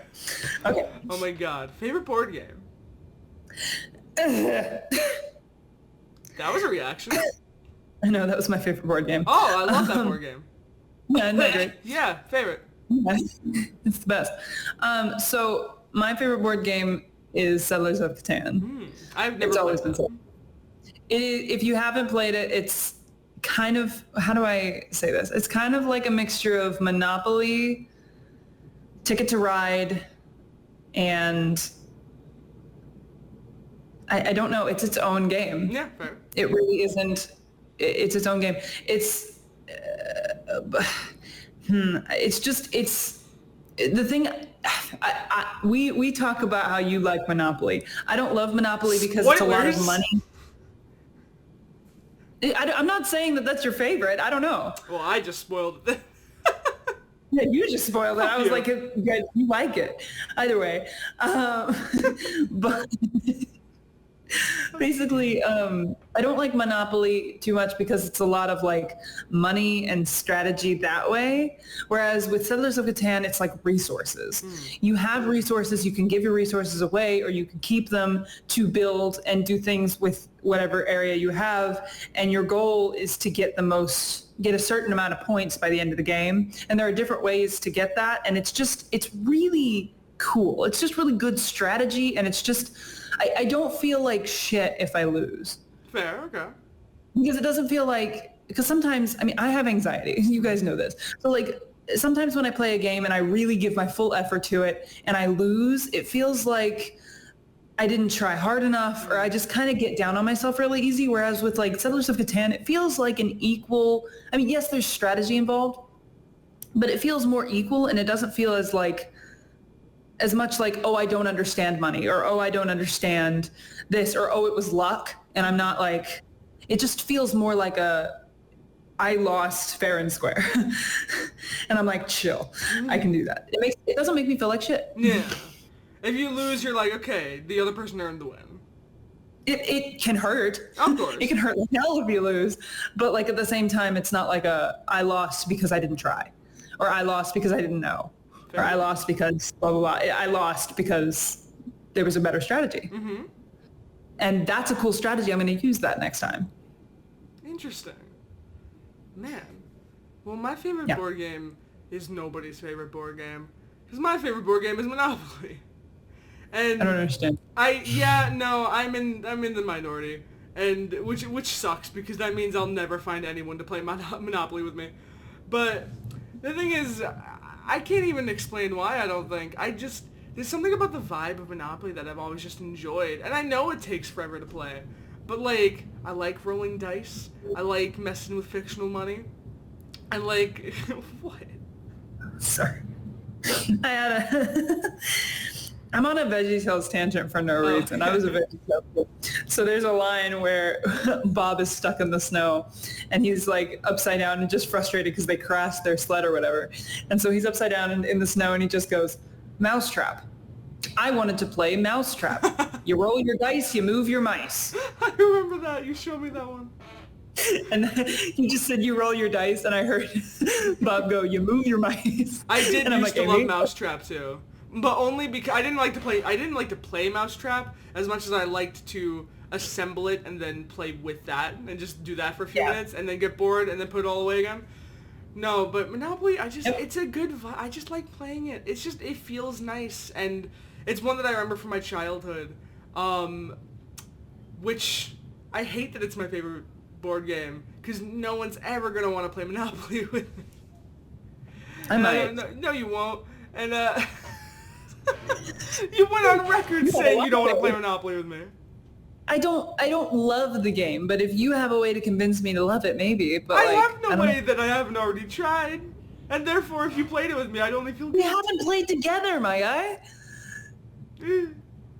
Okay. Oh my God. Favorite board game? That was a reaction. I know, that was my favorite board game. Oh, I love that board game. Yeah, no, great. Yeah, favorite. It's the best. So my favorite board game is Settlers of Catan. I've never played that. If you haven't played it, it's kind of, how do I say this? It's kind of like a mixture of Monopoly, Ticket to Ride, and I don't know. It's its own game. Yeah, fair. It really isn't. It's its own game. It's the thing. We talk about how you like Monopoly. I don't love Monopoly because it's a lot of money. I'm not saying that that's your favorite. I don't know. Well, I just spoiled it. Yeah, you just spoiled it. I was like, you like it. Either way. But basically, I don't like Monopoly too much because it's a lot of like money and strategy that way. Whereas with Settlers of Catan, it's like resources. You have resources, you can give your resources away or you can keep them to build and do things with whatever area you have. And your goal is to get a certain amount of points by the end of the game. And there are different ways to get that. And it's really cool. It's just really good strategy. And it's just, I don't feel like shit if I lose. Fair, okay. Because it doesn't feel like, because sometimes, I mean, I have anxiety. You guys know this. So like, sometimes when I play a game and I really give my full effort to it and I lose, it feels like I didn't try hard enough or I just kind of get down on myself really easy. Whereas with like Settlers of Catan, it feels like an equal, I mean, yes, there's strategy involved, but it feels more equal, and it doesn't feel as much like, oh, I don't understand money, or oh, I don't understand this, or oh, it was luck, and I'm not like, it just feels more like I lost fair and square. And I'm like, chill, I can do that. It doesn't make me feel like shit. Yeah. If you lose, you're like, okay, the other person earned the win. It can hurt. Of course. It can hurt like hell if you lose. But like at the same time, it's not like I lost because I didn't try. Or I lost because I didn't know. Fair or enough. I lost because blah, blah, blah. I lost because there was a better strategy. Mm-hmm. And that's a cool strategy. I'm going to use that next time. Interesting. Man. Well, my favorite board game is nobody's favorite board game. Because my favorite board game is Monopoly. And I don't understand. I'm in the minority, and which sucks because that means I'll never find anyone to play Monopoly with me. But the thing is, I can't even explain why. I don't think. There's something about the vibe of Monopoly that I've always just enjoyed, and I know it takes forever to play, but like I like rolling dice. I like messing with fictional money. I like what? Sorry, I'm on a VeggieTales tangent for no reason. I was a VeggieTales. So there's a line where Bob is stuck in the snow and he's like upside down and just frustrated because they crashed their sled or whatever. And so he's upside down in the snow and he just goes, "Mousetrap. I wanted to play Mousetrap. You roll your dice, you move your mice." I remember that. You showed me that one. And he just said, "You roll your dice," and I heard Bob go, "You move your mice." I did used to love Mousetrap too. But only because I didn't like to play Mousetrap as much as I liked to assemble it and then play with that and just do that for a few minutes and then get bored and then put it all away again. No, but Monopoly, it's a good vibe. I just like playing it. It feels nice, and it's one that I remember from my childhood, which I hate that it's my favorite board game because no one's ever going to want to play Monopoly with me. I might. No, you won't. And, you went on record saying you don't want to play Monopoly with me. I don't love the game, but if you have a way to convince me to love it, maybe. But I have no way that I haven't already tried, and therefore, if you played it with me, I'd only feel good. We haven't played together, my guy.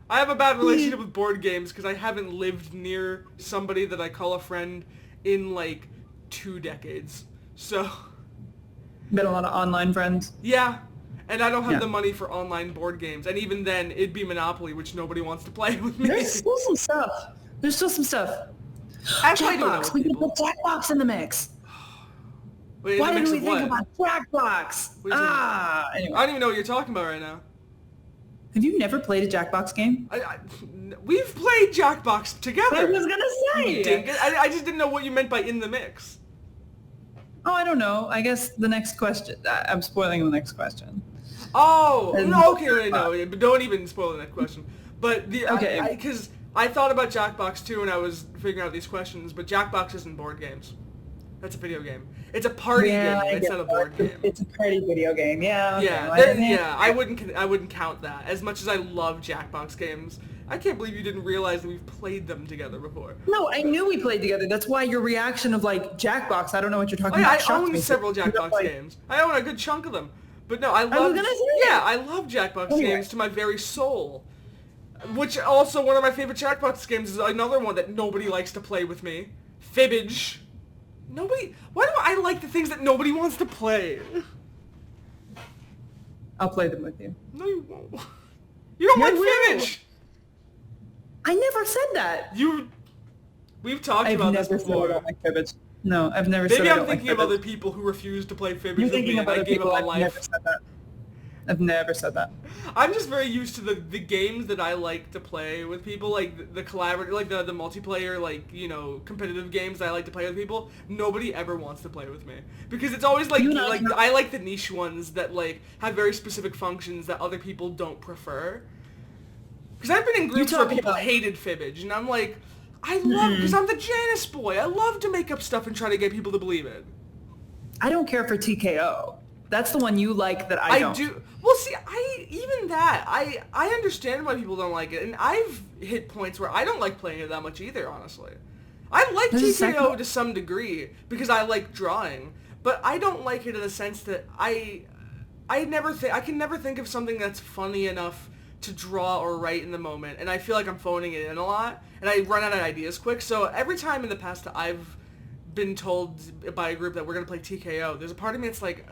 I have a bad relationship with board games because I haven't lived near somebody that I call a friend in like 2 decades. So. Been a lot of online friends. Yeah. And I don't have the money for online board games. And even then, it'd be Monopoly, which nobody wants to play with me. There's still some stuff. Actually, Jackbox. We can put Jackbox in the mix. Wait, why didn't we think about Jackbox? Anyway. I don't even know what you're talking about right now. Have you never played a Jackbox game? We've played Jackbox together. I was going to say. I just didn't know what you meant by in the mix. Oh, I don't know. I guess the next question. I'm spoiling the next question. Oh, no, okay, wait, no, but don't even spoil the next question. But because I thought about Jackbox too when I was figuring out these questions, but Jackbox isn't board games. That's a video game. It's a party game. It's not a board game. It's a party video game. Yeah. Okay. I wouldn't count that. As much as I love Jackbox games, I can't believe you didn't realize that we've played them together before. No, I knew we played together. That's why your reaction of like Jackbox, I don't know what you're talking about. I own several Jackbox games. I own a good chunk of them. But no, I love Jackbox games to my very soul. Which also one of my favorite Jackbox games is another one that nobody likes to play with me. Fibbage. Why do I like the things that nobody wants to play? I'll play them with you. No, you won't. You don't like Fibbage. I never said that. We've talked about this before. I've never said I don't like Fibbage. No, I've never said I don't like Fibbage. Maybe I'm thinking of other people who refuse to play Fibbage with me and I gave up my life. Never said that. I've never said that. I'm just very used to the games that I like to play with people, like the collaborative, like the multiplayer, like, you know, competitive games that I like to play with people. Nobody ever wants to play with me because it's always like I like the niche ones that like have very specific functions that other people don't prefer. Because I've been in groups where people hated Fibbage, and I'm like, I love, because I'm the Janus boy. I love to make up stuff and try to get people to believe it. I don't care for TKO. That's the one you like that I don't. I do. Well, see, I understand why people don't like it, and I've hit points where I don't like playing it that much either, honestly. I like TKO to some degree because I like drawing, but I don't like it in the sense that I can never think of something that's funny enough to draw or write in the moment, and I feel like I'm phoning it in a lot, and I run out of ideas quick. So every time in the past that I've been told by a group that we're gonna play TKO, there's a part of me that's like,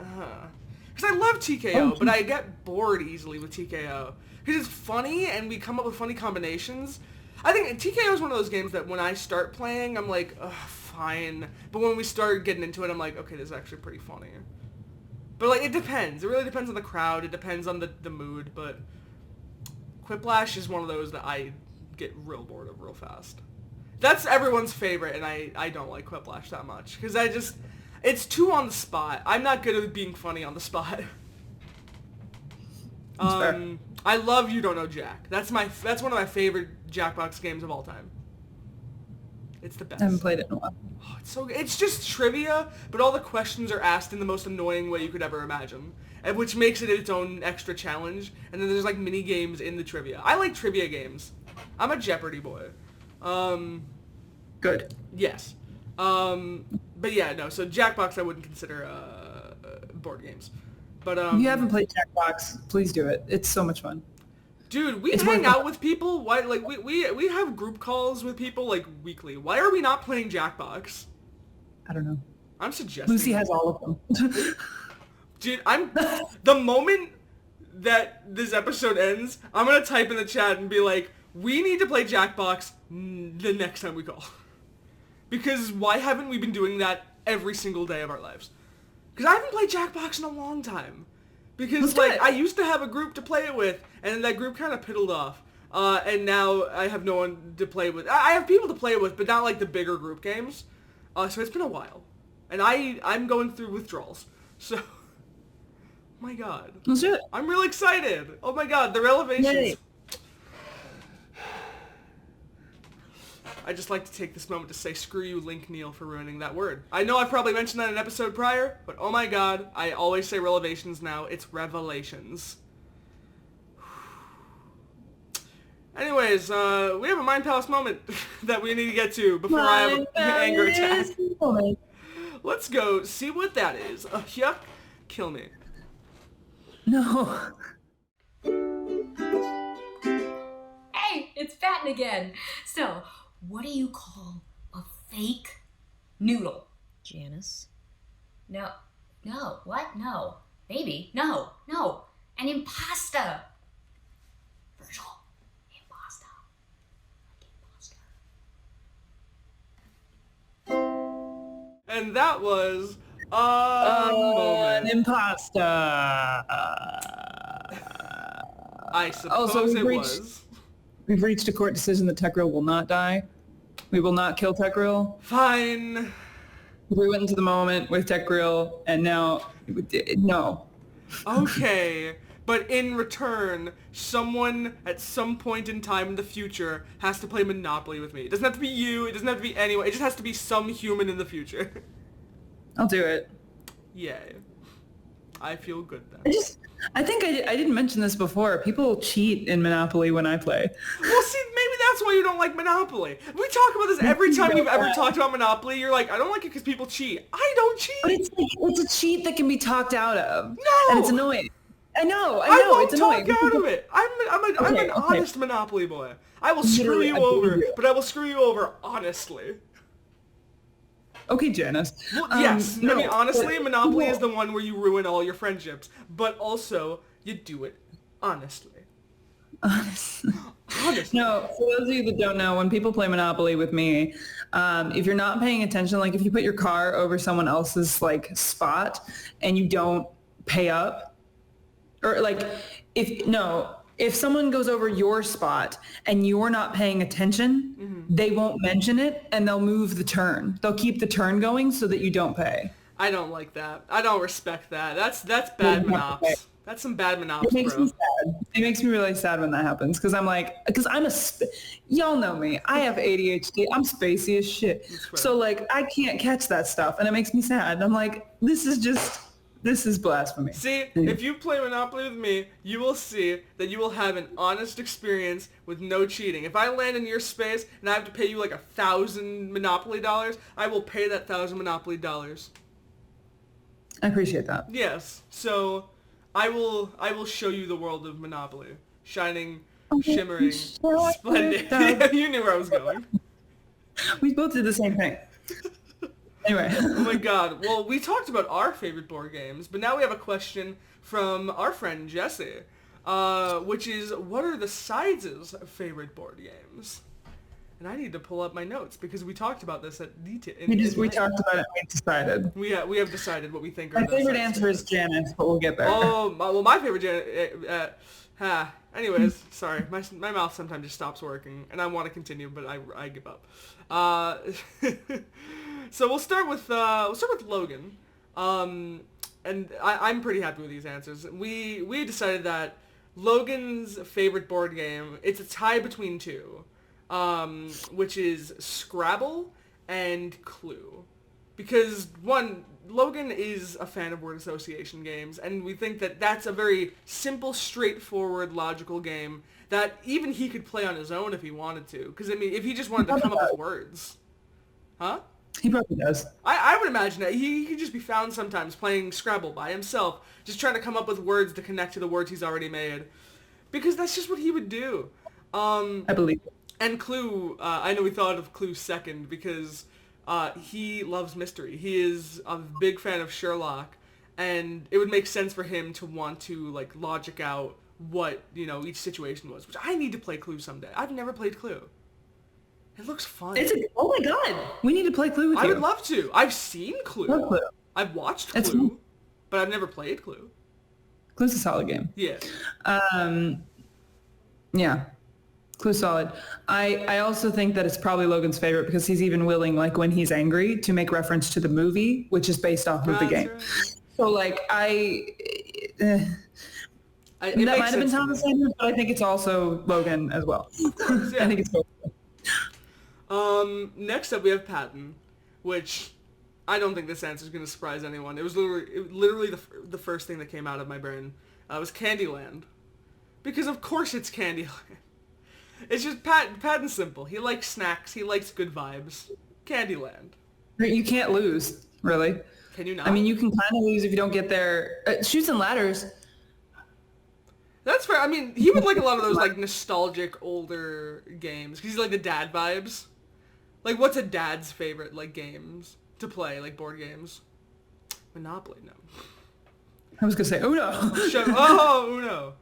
because I love TKO, but I get bored easily with TKO because it's funny and we come up with funny combinations. I think TKO is one of those games that when I start playing, I'm like, ugh, fine, but when we start getting into it, I'm like, okay, this is actually pretty funny. But like, it depends. It really depends on the crowd. It depends on the mood, but Quiplash is one of those that I get real bored of real fast. That's everyone's favorite, and I don't like Quiplash that much, because it's too on the spot. I'm not good at being funny on the spot. I love You Don't Know Jack. That's one of my favorite Jackbox games of all time. It's the best. I haven't played it in a while. Oh, it's so good. It's just trivia, but all the questions are asked in the most annoying way you could ever imagine, and which makes it its own extra challenge. And then there's like mini games in the trivia. I like trivia games. I'm a Jeopardy boy. Good. Yes. But yeah, no. So Jackbox I wouldn't consider board games. But if you haven't played Jackbox, please do it. It's so much fun. Dude, we hang out with people. Why? Like we have group calls with people like weekly. Why are we not playing Jackbox? I don't know. I'm suggesting. Lucy has all of them. Dude, the moment that this episode ends, I'm gonna type in the chat and be like, we need to play Jackbox the next time we call. Because why haven't we been doing that every single day of our lives? Because I haven't played Jackbox in a long time. Because I used to have a group to play it with, and that group kind of piddled off. And now I have no one to play with. I have people to play with, but not like the bigger group games. So it's been a while. And I'm going through withdrawals. So, my God. Let's do it. I'm really excited. Oh my God, the revelations. Yay. I'd just like to take this moment to say screw you, Link Neal, for ruining that word. I know I've probably mentioned that in an episode prior, but oh my God, I always say revelations now. It's revelations. Anyways, we have a Mind Palace moment that we need to get to before I have an anger attack. Let's go see what that is. Yuck, kill me. No. Hey, it's Fatten again. So, what do you call a fake noodle? Janice? No. What? No. Baby? No. An impasta. Virgil. Impasta. And that was an imposter. I suppose it was. We've reached a court decision that Tekrill will not die. We will not kill Tekrill. Fine. We went into the moment with Tekrill, and now, no. Okay, but in return, someone at some point in time in the future has to play Monopoly with me. It doesn't have to be you, it doesn't have to be anyone, it just has to be some human in the future. I'll do it. Yay. I feel good then. I think I didn't mention this before. People cheat in Monopoly when I play. Well, see, maybe that's why you don't like Monopoly. We talk about this every time you've ever talked about Monopoly. You're like, I don't like it because people cheat. I don't cheat. But it's a cheat that can be talked out of. No. And it's annoying. I know. I won't talk out of it. I'm an honest Monopoly boy. I will screw you over, but I will screw you over honestly. Okay, Janice. Well, yes. I mean, honestly, Monopoly is the one where you ruin all your friendships. But also, you do it honestly. Honestly. Honestly. No, for those of you that don't know, when people play Monopoly with me, if you're not paying attention, like if you put your car over someone else's like spot and you don't pay up, or like if someone goes over your spot and you're not paying attention, they won't mention it and they'll move the turn. They'll keep the turn going so that you don't pay. I don't like that. I don't respect that. That's bad monops. That's some bad monops, It makes me sad. It makes me really sad when that happens because I'm like, y'all know me. I have ADHD. I'm spacey as shit. So like, I can't catch that stuff and it makes me sad. I'm like, this is blasphemy. See, if you play Monopoly with me, you will see that you will have an honest experience with no cheating. If I land in your space and I have to pay you like $1,000 Monopoly dollars, I will pay that $1,000 Monopoly dollars. I appreciate that. Yes. So I will show you the world of Monopoly. Shining, shimmering, splendid. Yeah, you knew where I was going. We both did the same thing. Anyway. Oh my god. Well, we talked about our favorite board games, but now we have a question from our friend Jessie, which is, what are the Sides' favorite board games? And I need to pull up my notes because we talked about this at detail. We talked about it and we decided. We have decided what we think My favorite answer is Janice, but we'll get there. Oh, well, my favorite Janice... anyways, sorry. My mouth sometimes just stops working, and I want to continue, but I give up. So we'll start with Logan. And I'm pretty happy with these answers. We decided that Logan's favorite board game, it's a tie between two, which is Scrabble and Clue. Because, one, Logan is a fan of word association games, and we think that that's a very simple, straightforward, logical game that even he could play on his own if he wanted to. Because, I mean, if he just wanted to come up with words. Huh? He probably does. I would imagine that he could just be found sometimes playing Scrabble by himself, just trying to come up with words to connect to the words he's already made. Because that's just what he would do. I believe it. And Clue, I know we thought of Clue second because he loves mystery. He is a big fan of Sherlock, and it would make sense for him to want to, like, logic out what, each situation was, which I need to play Clue someday. I've never played Clue. It looks fun. Oh my god, we need to play Clue with you. I would love to. I've seen Clue. Love Clue. I've watched Clue, but I've never played Clue. Clue's a solid game. Yeah. Yeah. Clue's solid. I also think that it's probably Logan's favorite because he's even willing, like when he's angry, to make reference to the movie, which is based off of the game. Right. So like that might have been Thomas Anderson, but I think it's also Logan as well. Course, yeah. I think it's both. Next up we have Patton, which I don't think this answer is going to surprise anyone. It was literally the first thing that came out of my brain. It was Candyland. Because of course it's Candyland. It's just Patton's simple. He likes snacks. He likes good vibes. Candyland. You can't lose, really. Can you not? I mean, you can kind of lose if you don't get there. Chutes and Ladders. That's fair. I mean, he would like a lot of those like nostalgic older games because he's like the dad vibes. Like, what's a dad's favorite like games to play, like board games? Monopoly, no. I was gonna say Uno. Uno.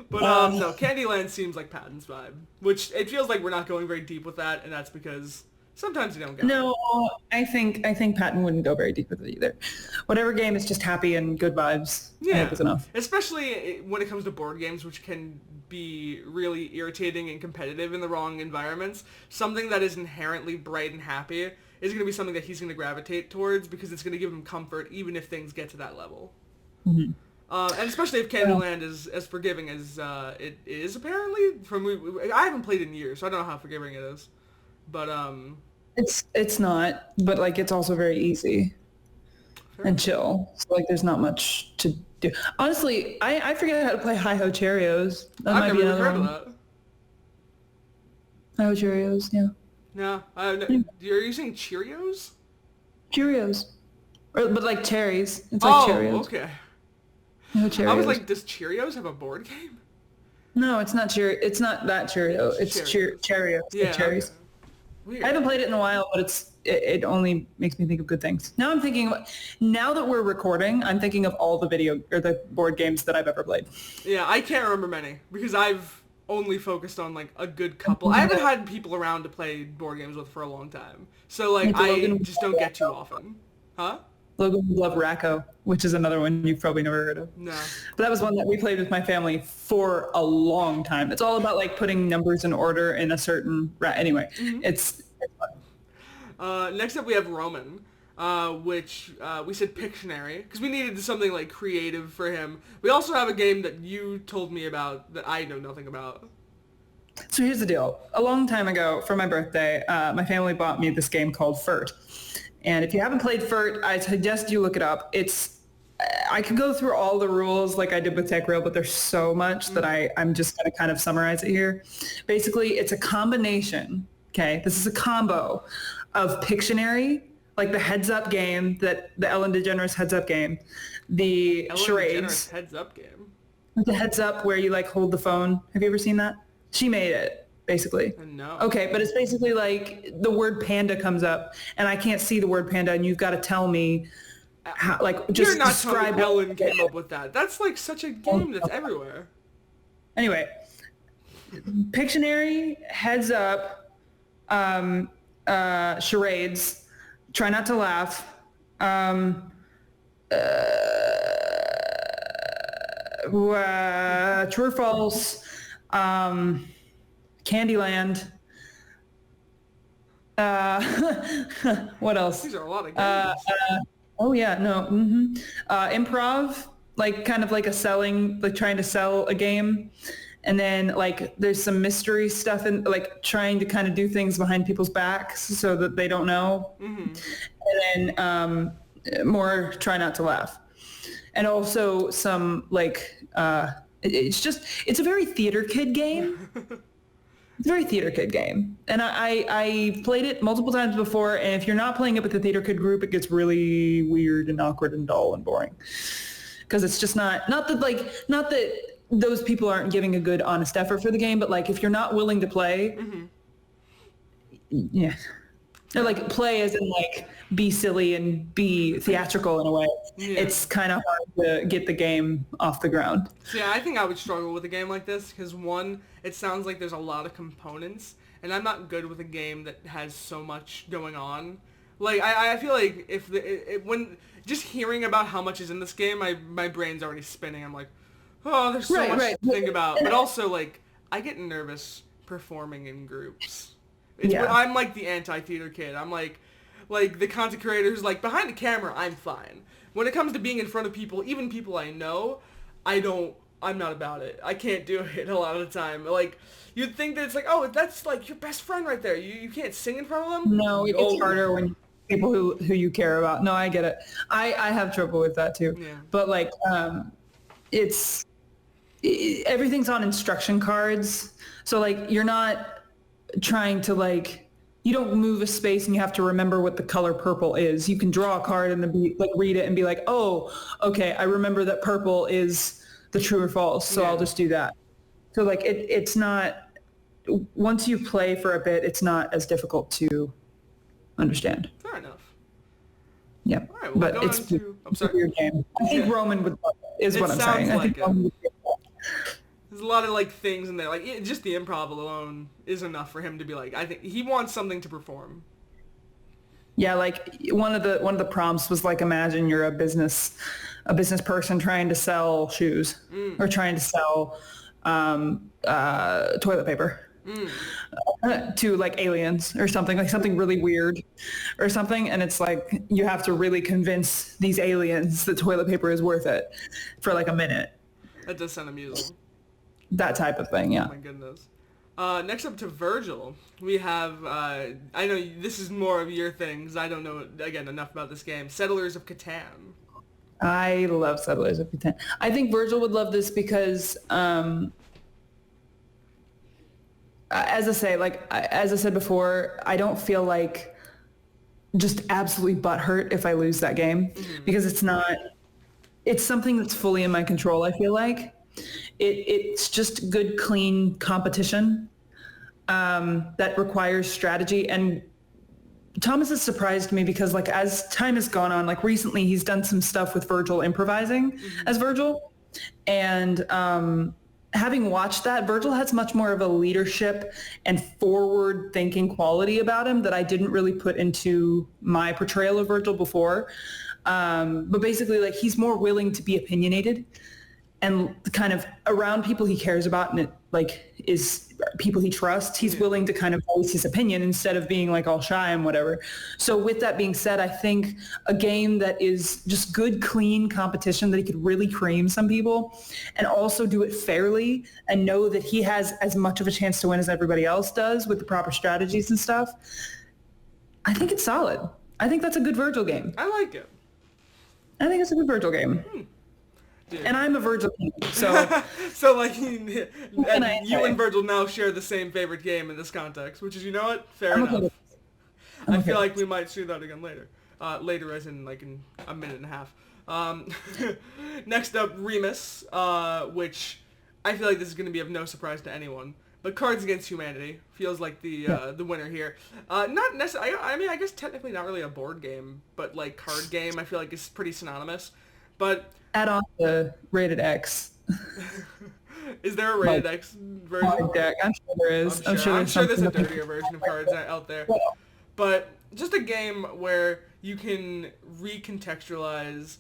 But no, Candyland seems like Patton's vibe, which it feels like we're not going very deep with that, and that's because sometimes you don't get No, I think Patton wouldn't go very deep with it either. Whatever game is just happy and good vibes, I think is enough. Especially when it comes to board games, which can be really irritating and competitive in the wrong environments. Something that is inherently bright and happy is going to be something that he's going to gravitate towards because it's going to give him comfort even if things get to that level. Mm-hmm. And especially if Candyland is as forgiving as it is, apparently. I haven't played in years, so I don't know how forgiving it is. But it's not, but like it's also very easy and chill. So like there's not much to do. Honestly, I forget how to play Hi-Ho Cheerios. I've never even heard of that. Hi-Ho Cheerios, yeah. No, are you saying Cheerios? Cheerios, but like cherries. It's like Cheerios. Oh, okay. No Cheerios. I was like, does Cheerios have a board game? No, it's not It's not that Cheerio. It's Cheerios. Yeah, cherries. Okay. Weird. I haven't played it in a while, but it only makes me think of good things. Now I'm thinking, now that we're recording, I'm thinking of all the the board games that I've ever played. Yeah, I can't remember many because I've only focused on like a good couple. I haven't had people around to play board games with for a long time. So like I just don't get too often. Huh? Logan would love Racco, which is another one you've probably never heard of. No. But that was one that we played with my family for a long time. It's all about like putting numbers in order in a certain... Anyway, it's fun. Next up we have Roman, which we said Pictionary, because we needed something like creative for him. We also have a game that you told me about that I know nothing about. So here's the deal. A long time ago, for my birthday, my family bought me this game called Furt. And if you haven't played Furt, I suggest you look it up. I could go through all the rules like I did with Tech Rail, but there's so much that I'm just going to kind of summarize it here. Basically, it's a combination, okay? This is a combo of Pictionary like the heads up game, that the Ellen DeGeneres heads up game, the Ellen charades, DeGeneres heads up game. the heads up where you like hold the phone. Have you ever seen that? She made it, basically. No. Okay, but it's basically like the word panda comes up and I can't see the word panda and you've got to tell me how, like, just You're not describe telling Ellen came up with that. That's like such a game that's everywhere. Anyway, Pictionary, heads up, charades, try not to laugh, true or false, Candyland. What else? These are a lot of games. Oh yeah, no. Improv, like kind of like a selling, like trying to sell a game. And then like there's some mystery stuff and like trying to kind of do things behind people's backs so that they don't know. And then more try not to laugh. And also some like it's a very theater kid game. It's a very theater kid game. And I played it multiple times before, and if you're not playing it with the theater kid group, it gets really weird and awkward and dull and boring. Because it's just not that those people aren't giving a good, honest effort for the game, but like if you're not willing to play, yeah. They're like play as in like be silly and be theatrical in a way. Yeah. It's kind of hard to get the game off the ground. So yeah, I think I would struggle with a game like this because one, it sounds like there's a lot of components, and I'm not good with a game that has so much going on. Like I feel like if when just hearing about how much is in this game, my brain's already spinning. I'm like, oh, there's so much to think about. But also like I get nervous performing in groups. I'm like the anti-theater kid. I'm like the content creator who's like, behind the camera, I'm fine. When it comes to being in front of people, even people I know, I'm not about it. I can't do it a lot of the time. Like, you'd think that it's like, oh, that's like your best friend right there. You can't sing in front of them? No, it's harder when people who you care about. No, I get it. I have trouble with that too. Yeah. But like, everything's on instruction cards. So like, you're not trying to like, you don't move a space and you have to remember what the color purple is. You can draw a card and then be like, read it and be like, oh, okay, I remember that purple is the true or false, so I'll just do that. So like it's not, once you play for a bit, it's not as difficult to understand. Fair enough. Yeah, all right, well, but it's a weird game. I think Roman would love it, is what I'm saying. I think Roman would love it. There's a lot of like things in there, like just the improv alone is enough for him to be like, I think he wants something to perform. Yeah, like one of the prompts was like, imagine you're a business person trying to sell shoes or trying to sell toilet paper to like aliens or something, like something really weird or something, and it's like you have to really convince these aliens that toilet paper is worth it for like a minute. That does sound amusing. That type of thing, yeah. Oh my goodness. Next up to Virgil, we have, I know this is more of your thing, because I don't know, again, enough about this game, Settlers of Catan. I love Settlers of Catan. I think Virgil would love this because, as I said before, I don't feel like just absolutely butthurt if I lose that game, because it's something that's fully in my control, I feel like. It's just good, clean competition that requires strategy. And Thomas has surprised me because like as time has gone on, like recently he's done some stuff with Virgil improvising as Virgil. And having watched that, Virgil has much more of a leadership and forward thinking quality about him that I didn't really put into my portrayal of Virgil before. But basically like he's more willing to be opinionated and kind of around people he cares about and it like is people he trusts. He's willing to kind of voice his opinion instead of being like all shy and whatever. So with that being said, I think a game that is just good, clean competition that he could really cream some people and also do it fairly and know that he has as much of a chance to win as everybody else does with the proper strategies and stuff. I think it's solid. I think that's a good Virgil game. I like it. I think it's a good Virgil game. Dude. And I'm a Virgil fan, so... so, like, you and Virgil now share the same favorite game in this context, which is, you know what? Fair enough. I feel like we might do that again later. Later, as in like in a minute and a half. Next up, Remus, which I feel like this is going to be of no surprise to anyone. But Cards Against Humanity feels like the winner here. Not necessarily. I mean, I guess technically not really a board game, but like card game. I feel like is pretty synonymous. But add on the rated X. Is there a rated X version? Deck. I'm sure there is. I'm sure there's a dirtier version of cards out there. But just a game where you can recontextualize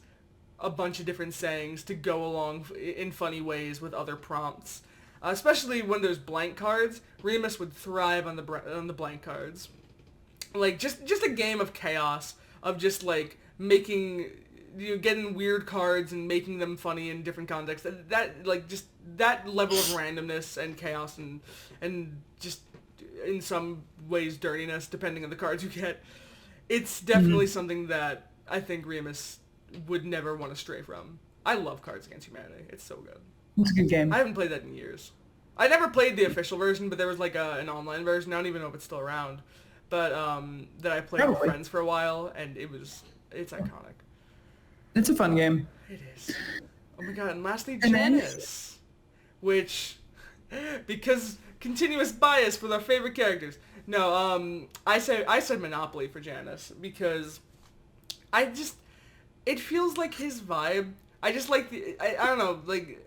a bunch of different sayings to go along in funny ways with other prompts. Especially when there's blank cards, Remus would thrive on the blank cards. Like just a game of chaos, of just like making, getting weird cards and making them funny in different contexts. That like just that level of randomness and chaos and just in some ways dirtiness, depending on the cards you get. It's definitely something that I think Remus would never want to stray from. I love Cards Against Humanity. It's so good. It's a good game. I haven't played that in years. I never played the official version, but there was like an online version. I don't even know if it's still around. But that I played with friends for a while, and it's iconic. It's a fun game. It is. Oh my god, and lastly, Janice. Which, because continuous bias for their favorite characters. No, I said Monopoly for Janice, because it feels like his vibe. I just like I don't know, like,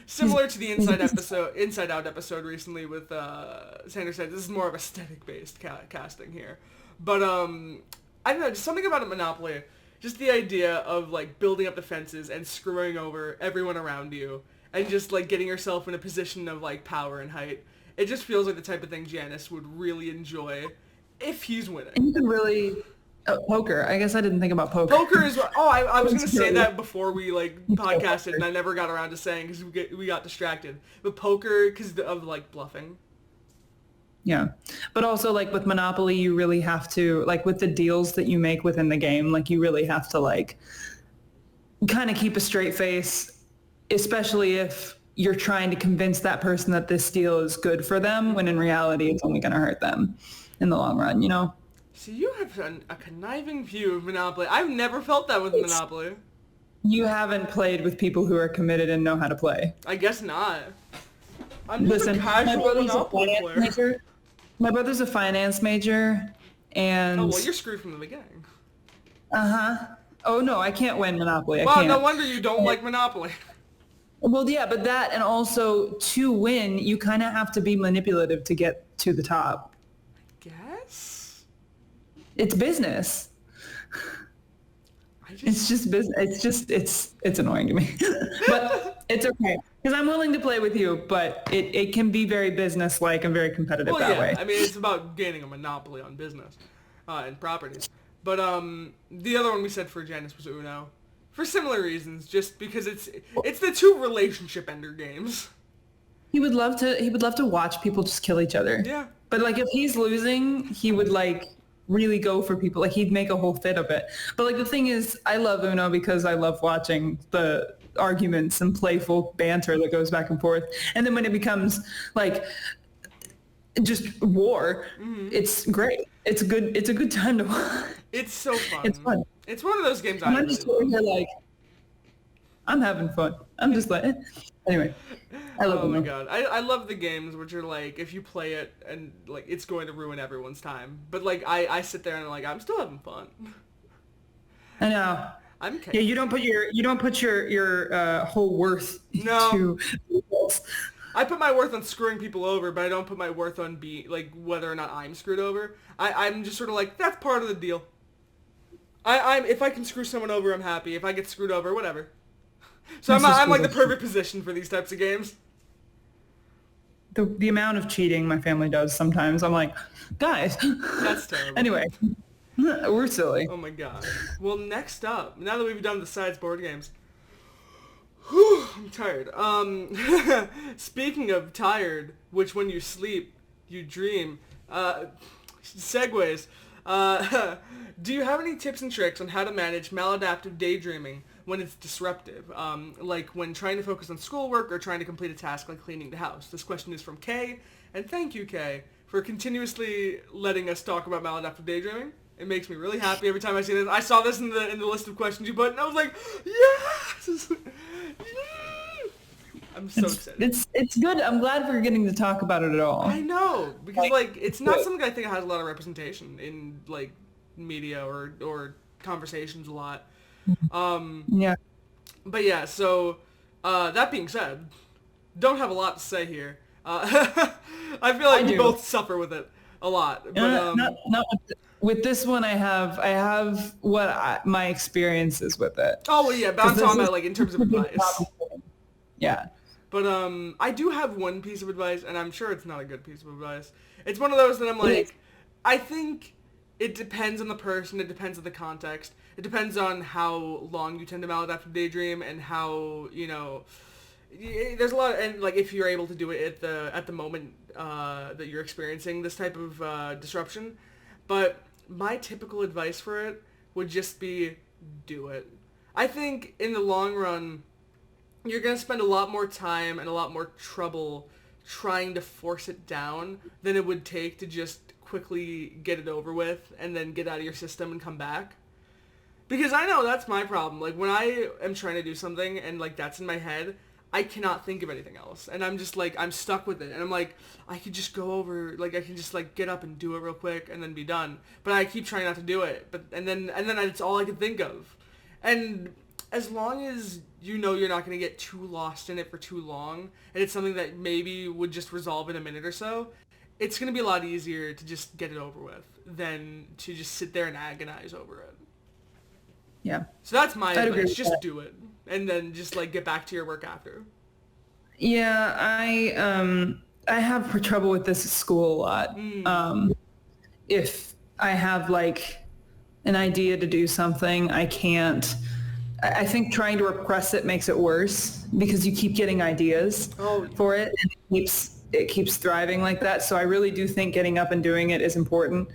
similar to the Inside Out episode recently with Sanders said, this is more of aesthetic-based casting here. But, I don't know, just something about a Monopoly, just the idea of, like, building up defenses and screwing over everyone around you, and just, like, getting yourself in a position of, like, power and height. It just feels like the type of thing Janice would really enjoy if he's winning. And you can really... poker. I guess I didn't think about poker. Poker is... I was going to say that before we, like, podcasted, and I never got around to saying because we got distracted. But poker, because of, like, bluffing. Yeah. But also, like, with Monopoly, you really have to... Like, with the deals that you make within the game, like, you really have to, like, kind of keep a straight face, especially if you're trying to convince that person that this deal is good for them, when in reality, it's only going to hurt them in the long run, you know? So you have a conniving view of Monopoly. I've never felt that with Monopoly. You haven't played with people who are committed and know how to play. I guess not. I'm just a casual Monopoly player. Major. My brother's a finance major, and... Oh, well, you're screwed from the beginning. Uh-huh. Oh, no, I can't win Monopoly. Well, no wonder you don't like Monopoly. Well, yeah, but that, and also, to win, you kind of have to be manipulative to get to the top. I guess? It's business. It's just business. It's annoying to me. But it's okay. Because I'm willing to play with you, but it can be very business-like and very competitive that way. I mean, it's about gaining a monopoly on business and properties. But the other one we said for Janice was Uno. For similar reasons, just because it's the two relationship ender games. He would love to watch people just kill each other. Yeah. But like if he's losing, he would like really go for people. Like he'd make a whole fit of it. But like the thing is, I love Uno because I love watching the arguments and playful banter that goes back and forth. And then when it becomes like just war, it's great. It's a good time to watch. It's so fun. It's fun. It's one of those games I'm just sitting here like, I'm having fun. I'm just like, anyway. I love Oh my god. I love the games which are like, if you play it and like, it's going to ruin everyone's time. But like, I sit there and I'm like, I'm still having fun. I know. I'm okay. Yeah, you don't put your whole worth into results. I put my worth on screwing people over, but I don't put my worth on like whether or not I'm screwed over. I'm just sort of like, that's part of the deal. If I can screw someone over, I'm happy. If I get screwed over, whatever. So I'm like the perfect position for these types of games. The amount of cheating my family does sometimes, I'm like, guys. That's terrible. Anyway, we're silly. Oh my god. Well, next up, now that we've done the sides board games, whew, I'm tired. Speaking of tired, which when you sleep, you dream. Segues. Do you have any tips and tricks on how to manage maladaptive daydreaming when it's disruptive? Like when trying to focus on schoolwork or trying to complete a task like cleaning the house? This question is from Kay, and thank you, Kay, for continuously letting us talk about maladaptive daydreaming It makes me really happy every time I see this. I saw this in the list of questions you put, and I was like, yes! I'm so excited. It's good. I'm glad we're getting to talk about it at all. I know, because like it's not something I think has a lot of representation in like media or conversations a lot. Yeah. But yeah, so that being said, don't have a lot to say here. I feel like we both suffer with it a lot. But not with this one. I have what my experiences with it. Oh well, yeah, but I'm talking about like in terms of advice. Yeah. But I do have one piece of advice, and I'm sure it's not a good piece of advice. It's one of those that I'm like, I think it depends on the person, it depends on the context, it depends on how long you tend to maladaptive daydream, and how, you know, there's a lot, and like if you're able to do it at the moment that you're experiencing this type of disruption. But my typical advice for it would just be do it. I think in the long run, you're going to spend a lot more time and a lot more trouble trying to force it down than it would take to just quickly get it over with and then get out of your system and come back. Because I know that's my problem. Like, when I am trying to do something and, like, that's in my head, I cannot think of anything else. And I'm just, like, I'm stuck with it. And I'm like, I could just go over, like, I can just, like, get up and do it real quick and then be done. But I keep trying not to do it. And then it's all I can think of. And as long as you know you're not going to get too lost in it for too long, and it's something that maybe would just resolve in a minute or so, it's going to be a lot easier to just get it over with than to just sit there and agonize over it. Yeah. So that's my advice. Just do it. And then just, like, get back to your work after. Yeah, I have trouble with this at school a lot. If I have, like, an idea to do something, I can't. I think trying to repress it makes it worse because you keep getting ideas for it, and it keeps thriving like that. So I really do think getting up and doing it is important.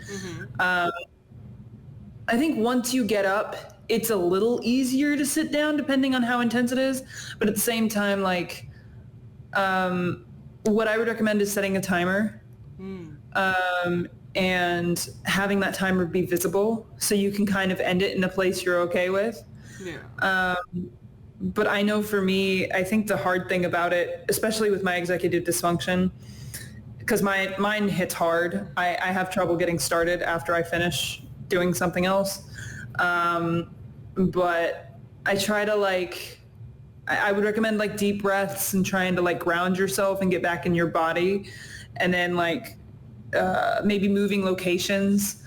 I think once you get up, it's a little easier to sit down depending on how intense it is. But at the same time, like, what I would recommend is setting a timer and having that timer be visible so you can kind of end it in a place you're okay with. Yeah. But I know for me, I think the hard thing about it, especially with my executive dysfunction, because mine hits hard. I have trouble getting started after I finish doing something else. But I try to, like, I would recommend, like, deep breaths and trying to, like, ground yourself and get back in your body, and then, like, maybe moving locations.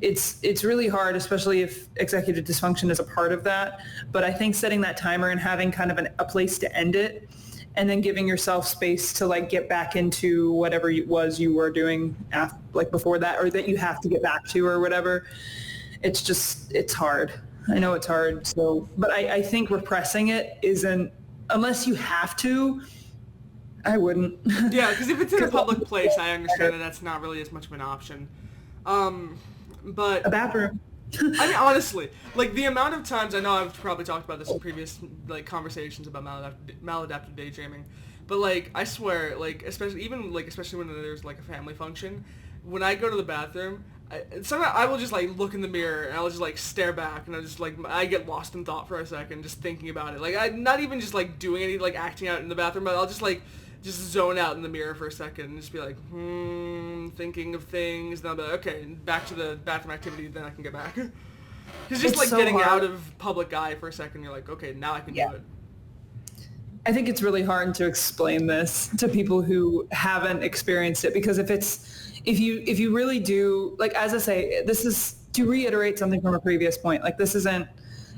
It's really hard, especially if executive dysfunction is a part of that. But I think setting that timer and having kind of a place to end it, and then giving yourself space to, like, get back into whatever it was you were doing like before that, or that you have to get back to, or whatever. It's hard. I know it's hard. So, but I think repressing it isn't, unless you have to, I wouldn't. Yeah, because if it's in a public place, I understand that that's not really as much of an option. But a bathroom. I mean, honestly, like, the amount of times, I know I've probably talked about this in previous, like, conversations about maladaptive daydreaming, but, like, I swear, like, especially when there's, like, a family function, when I go to the bathroom, sometimes I will just, like, look in the mirror and I'll just, like, stare back, and I get lost in thought for a second just thinking about it. Like, I'm not even just, like, doing any, like, acting out in the bathroom, but I'll just, like, just zone out in the mirror for a second and just be like, thinking of things. Then I'll be like, okay, back to the bathroom activity, then I can get back. It's just, like, so getting out of public eye for a second, you're like, okay, now I can do it. I think it's really hard to explain this to people who haven't experienced it, because if you really do, like, as I say, this is to reiterate something from a previous point. Like, this isn't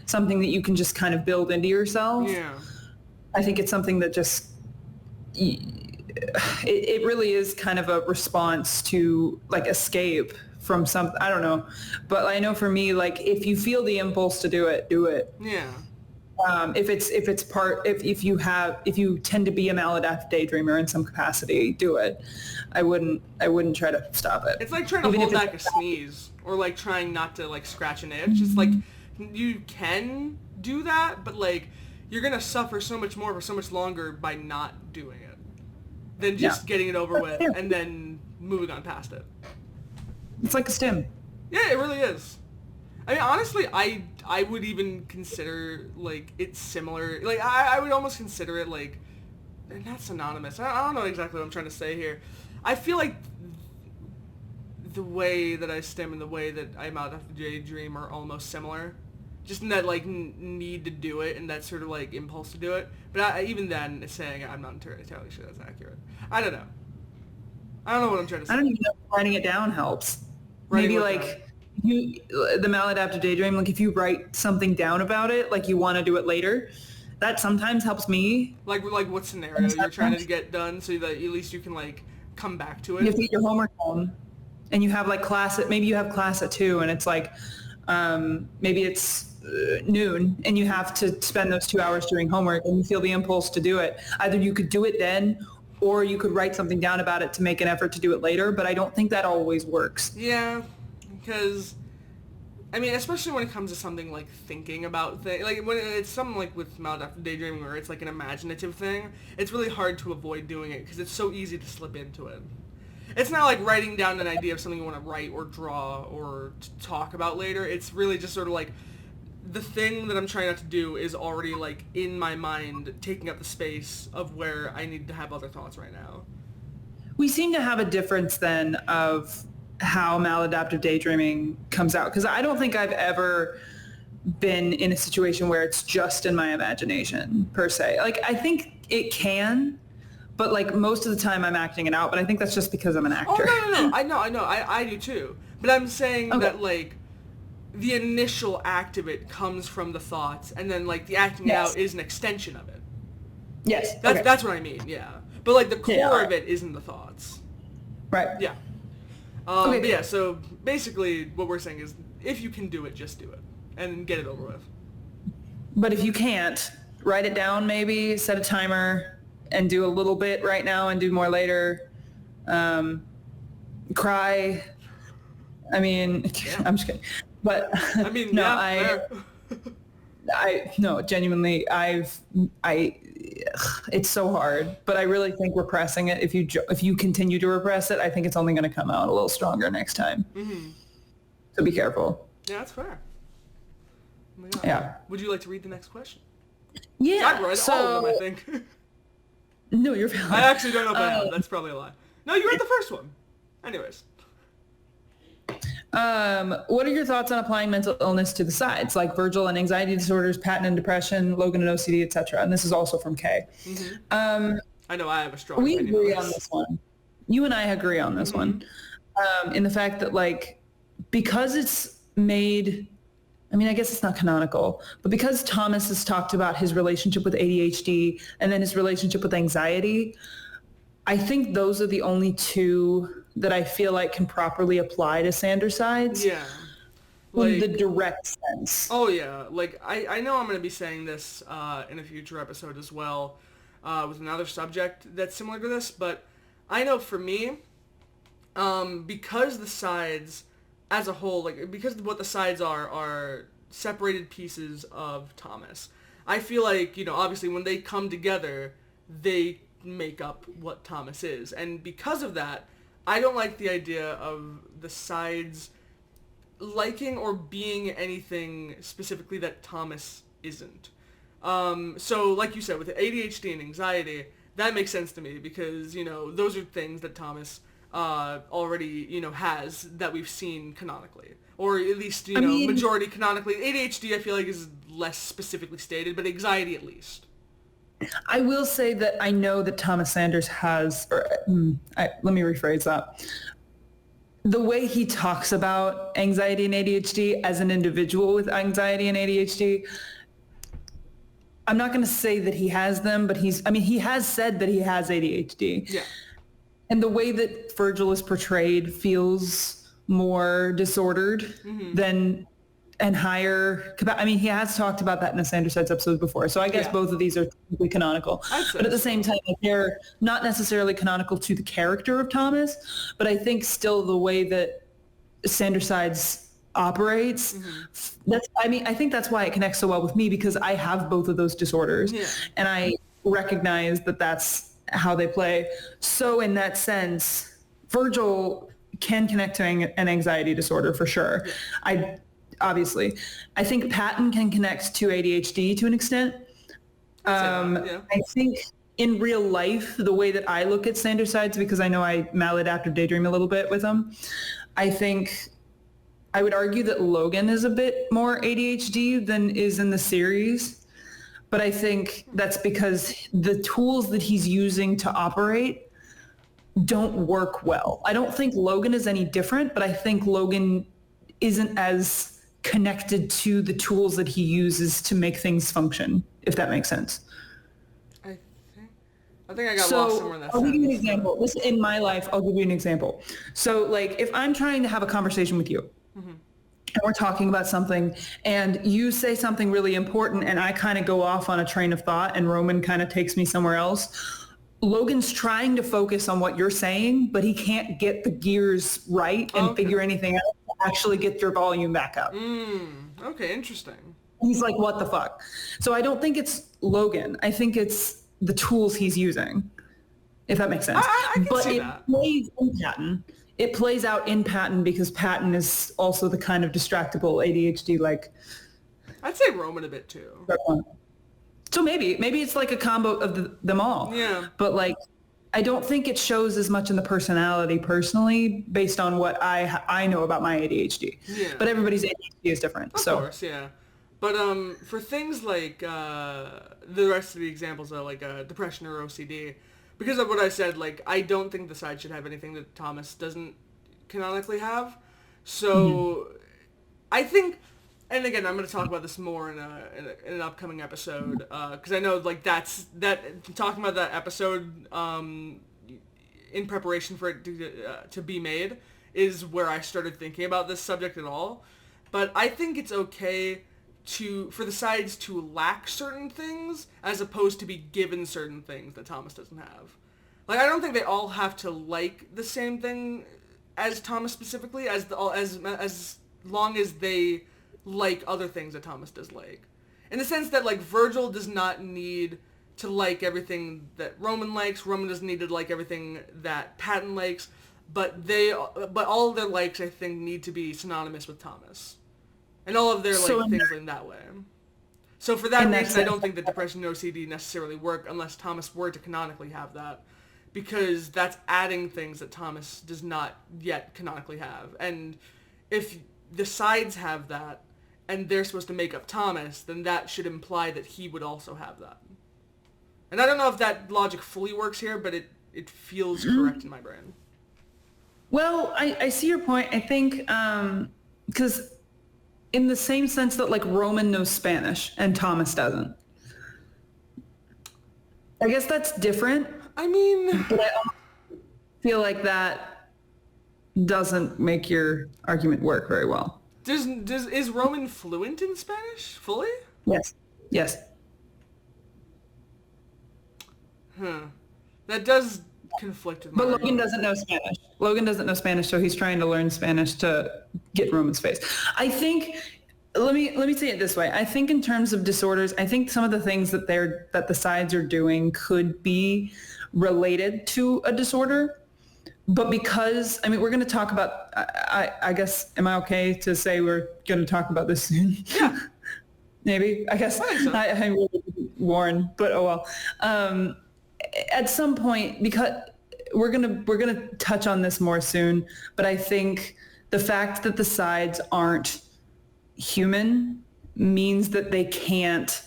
something that you can just kind of build into yourself. Yeah. I think it's something that just, it really is kind of a response to, like, escape from something. I don't know. But I know for me, like, if you feel the impulse to do it, do it. Yeah. If you tend to be a maladaptive daydreamer in some capacity, do it. I wouldn't try to stop it. It's like trying to hold back a sneeze, or, like, trying not to, like, scratch an itch. It's like, you can do that, but, like, you're going to suffer so much more for so much longer by not doing it than just getting it over with and then moving on past it. It's like a stim. Yeah, it really is. I mean, honestly, I would even consider, like, it similar. Like, I would almost consider it, like, not synonymous. I don't know exactly what I'm trying to say here. I feel like the way that I stem and the way that I Maladaptive Daydream are almost similar. Just in that, like, need to do it and that sort of, like, impulse to do it. But even then, saying I'm not entirely sure that's accurate. I don't know. I don't know what I'm trying to say. I don't even know if writing it down helps. Writing Maybe, what like, the Maladaptive Daydream, like, if you write something down about it, like, you want to do it later, that sometimes helps me. Like what scenario you're trying to get done so that at least you can, like, come back to it? You have to get your homework done. And you have, like, maybe you have class at 2, and it's, like, maybe it's noon, and you have to spend those 2 hours doing homework, and you feel the impulse to do it. Either you could do it then, or you could write something down about it to make an effort to do it later, but I don't think that always works. Yeah, because, I mean, especially when it comes to something like thinking about things, like when it's something like with Maladaptive Daydreaming where it's like an imaginative thing, it's really hard to avoid doing it because it's so easy to slip into it. It's not like writing down an idea of something you want to write or draw or talk about later. It's really just sort of like the thing that I'm trying not to do is already, like, in my mind, taking up the space of where I need to have other thoughts right now. We seem to have a difference then of how Maladaptive Daydreaming comes out, because I don't think I've ever been in a situation where it's just in my imagination, per se. Like, I think it can, but, like, most of the time I'm acting it out, but I think that's just because I'm an actor. Oh, no. I know. I do too. But I'm saying that, like, the initial act of it comes from the thoughts, and then, like, the acting out is an extension of it. Yes. That's what I mean, yeah. But, like, the core of it isn't the thoughts. Right. Yeah. But yeah, so basically what we're saying is if you can do it, just do it. And get it over with. But if you can't, write it down maybe, set a timer, and do a little bit right now and do more later. Cry. I mean, I'm just kidding. But I mean, no, no, genuinely, it's so hard, but I really think repressing it, if you continue to repress it, I think it's only going to come out a little stronger next time. Mm-hmm. So be careful. Yeah, that's fair. Oh my God. Yeah. Would you like to read the next question? Yeah. I've read all of them, I think. No, you're fine. I actually don't know if I have. That's probably a lie. No, you read the first one. Anyways. What are your thoughts on applying mental illness to the sides, like Virgil and anxiety disorders, Patton and depression, Logan and OCD, etc.? And this is also from Kay. Mm-hmm. I know I have a strong we opinion agree on this one. You and I agree on this one. In the fact that, like, because it's made, I mean, I guess it's not canonical, but because Thomas has talked about his relationship with ADHD and then his relationship with anxiety, I think those are the only two that I feel like can properly apply to Sanders sides. Yeah. Like, in the direct sense. Oh, yeah. Like, I know I'm going to be saying this in a future episode as well with another subject that's similar to this, but I know for me, because the sides as a whole, like, because what the sides are separated pieces of Thomas, I feel like, you know, obviously when they come together, they make up what Thomas is. And because of that, I don't like the idea of the sides liking or being anything specifically that Thomas isn't. So like you said, with ADHD and anxiety, that makes sense to me because, you know, those are things that Thomas already, you know, has that we've seen canonically. Or at least, you know, majority canonically. ADHD I feel like is less specifically stated, but anxiety at least. I will say that I know that Thomas Sanders has, let me rephrase that. The way he talks about anxiety and ADHD as an individual with anxiety and ADHD, I'm not going to say that he has them, but he has said that he has ADHD. Yeah. And the way that Virgil is portrayed feels more disordered than and higher. I mean, he has talked about that in the Sanders Sides episodes before, so I guess both of these are technically canonical. But at the same time, they're not necessarily canonical to the character of Thomas, but I think still the way that Sanders Sides operates, I think that's why it connects so well with me, because I have both of those disorders, and I recognize that that's how they play. So in that sense, Virgil can connect to an anxiety disorder for sure. I think Patton can connect to ADHD to an extent. I think in real life, the way that I look at Sanders sides, because I know I maladaptive daydream a little bit with them, I think I would argue that Logan is a bit more ADHD than is in the series. But I think that's because the tools that he's using to operate don't work well. I don't think Logan is any different, but I think Logan isn't as connected to the tools that he uses to make things function, if that makes sense. I think I got lost somewhere in that I'll sentence. give you an example. This, in my life, I'll give you an example. So like if I'm trying to have a conversation with you, and we're talking about something and you say something really important and I kind of go off on a train of thought and Roman kind of takes me somewhere else, Logan's trying to focus on what you're saying, but he can't get the gears right and figure anything out to actually get your volume back up. Okay, interesting. He's like, what the fuck? So I don't think it's Logan. I think it's the tools he's using, if that makes sense. I can see that. Plays in Patton. It plays out in Patton because Patton is also the kind of distractible ADHD, like... I'd say Roman a bit too. So maybe it's like a combo of them all. Yeah. But like, I don't think it shows as much in the personality personally based on what I know about my ADHD. Yeah. But everybody's ADHD is different. Of course, yeah. But for things like the rest of the examples are like depression or OCD, because of what I said, like I don't think the side should have anything that Thomas doesn't canonically have. So I think, and again, I'm going to talk about this more in an upcoming episode, because I know like talking about that episode in preparation for it to be made is where I started thinking about this subject at all. But I think it's okay for the sides to lack certain things as opposed to be given certain things that Thomas doesn't have. Like I don't think they all have to like the same thing as Thomas specifically, as long as they like other things that Thomas does like. In the sense that like Virgil does not need to like everything that Roman likes, Roman doesn't need to like everything that Patton likes, but all of their likes I think need to be synonymous with Thomas. And all of their things in that way. So for that reason, I don't think that depression and OCD necessarily work unless Thomas were to canonically have that, because that's adding things that Thomas does not yet canonically have. And if the sides have that, and they're supposed to make up Thomas, then that should imply that he would also have that. And I don't know if that logic fully works here, but it feels correct in my brain. Well, I see your point. I think because in the same sense that like Roman knows Spanish and Thomas doesn't. I guess that's different. I mean, but I feel like that doesn't make your argument work very well. Is Roman fluent in Spanish fully? Yes. That does conflict with my But Logan doesn't know Spanish. Logan doesn't know Spanish, so he's trying to learn Spanish to get Roman's face. I think, let me say it this way. I think in terms of disorders, I think some of the things that the sides are doing could be related to a disorder. But because, I mean, we're going to talk about, I guess, am I okay to say we're going to talk about this soon? Yeah. Maybe. I guess I really didn't warn, but oh well. At some point, because we're gonna touch on this more soon, but I think the fact that the sides aren't human means that they can't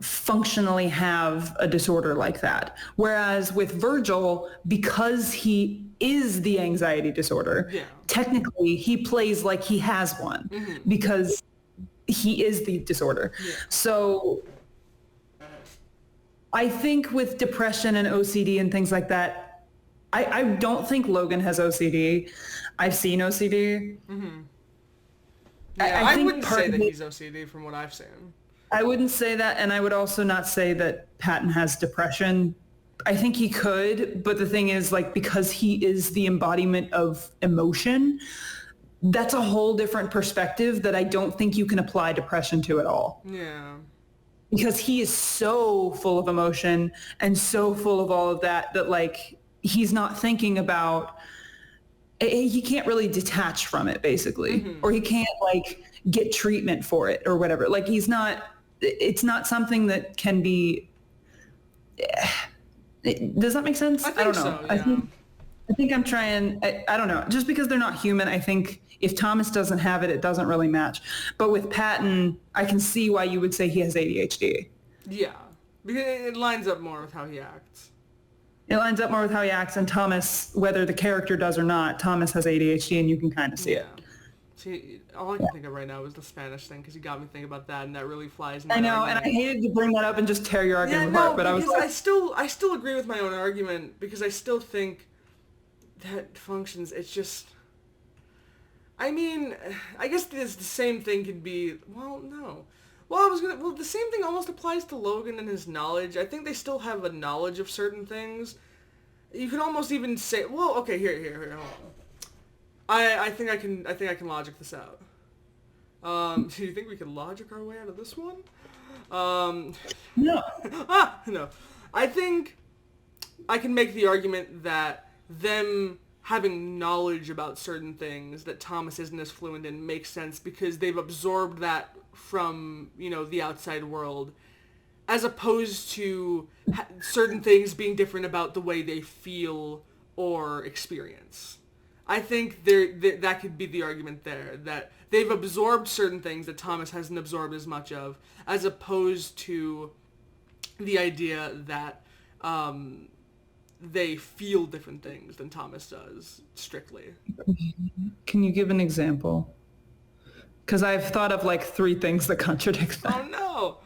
functionally have a disorder like that. Whereas with Virgil, because he is the anxiety disorder, technically he plays like he has one because he is the disorder. Yeah. So I think with depression and OCD and things like that, I don't think Logan has OCD. I've seen OCD. Yeah, I wouldn't say that he's OCD from what I've seen. I wouldn't say that, and I would also not say that Patton has depression. I think he could, but the thing is, like, because he is the embodiment of emotion, that's a whole different perspective that I don't think you can apply depression to at all. Yeah. Because he is so full of emotion and so full of all of that, like, he's not thinking about he can't really detach from it, basically, or he can't like get treatment for it or whatever. Like it's not something that can be, does that make sense? I don't know. So, yeah. I think I'm trying, I don't know, just because they're not human, I think if Thomas doesn't have it, it doesn't really match. But with Patton, I can see why you would say he has ADHD. Yeah, because it lines up more with how he acts. It lines up more with how he acts, and Thomas, whether the character does or not, Thomas has ADHD, and you can kind of see it. See, all I can think of right now is the Spanish thing, because you got me thinking about that, and that really flies in my I know, argument. and I hated to bring that up and just tear your argument apart, but I was like... I still agree with my own argument, because I still think that functions, it's just... I mean, I guess the same thing could be... Well, no. Well, the same thing almost applies to Logan and his knowledge. I think they still have a knowledge of certain things. You can almost even say... Well, okay, here, hold on. I think I can logic this out. Do you think we can logic our way out of this one? No. No. I think I can make the argument that them having knowledge about certain things that Thomas isn't as fluent in makes sense because they've absorbed that from, the outside world, as opposed to certain things being different about the way they feel or experience. I think that could be the argument there, that they've absorbed certain things that Thomas hasn't absorbed as much of, as opposed to the idea that they feel different things than Thomas does, strictly. Can you give an example? Because I've thought of like 3 things that contradict that. Oh no!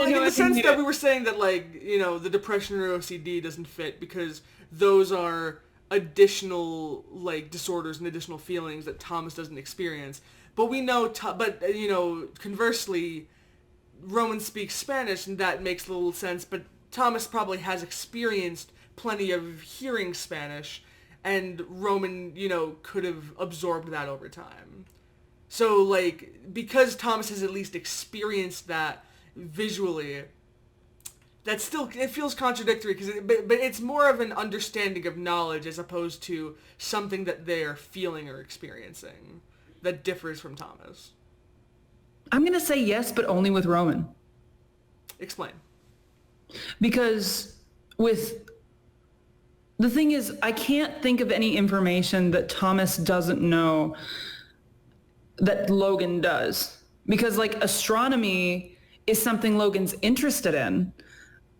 In the sense that we were saying that the depression or OCD doesn't fit because those are additional disorders and additional feelings that Thomas doesn't experience. But we know, conversely, Roman speaks Spanish and that makes a little sense, but Thomas probably has experienced plenty of hearing Spanish, and Roman, could have absorbed that over time. So, because Thomas has at least experienced that visually, that still, it feels contradictory, but it's more of an understanding of knowledge as opposed to something that they are feeling or experiencing that differs from Thomas. I'm going to say yes, but only with Roman. Explain. Because the thing is, I can't think of any information that Thomas doesn't know that Logan does. Because astronomy is something Logan's interested in,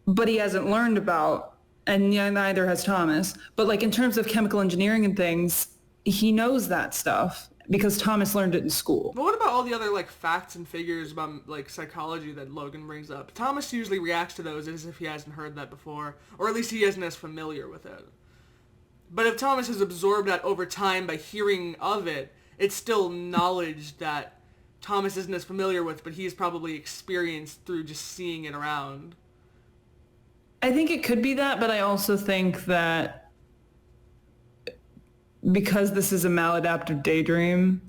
but he hasn't learned about, and neither has Thomas. But in terms of chemical engineering and things, he knows that stuff because Thomas learned it in school. But what about all the other facts and figures about psychology that Logan brings up? Thomas usually reacts to those as if he hasn't heard that before, or at least he isn't as familiar with it. But if Thomas has absorbed that over time by hearing of it, it's still knowledge that Thomas isn't as familiar with, but he's probably experienced through just seeing it around. I think it could be that, but I also think that because this is a maladaptive daydream...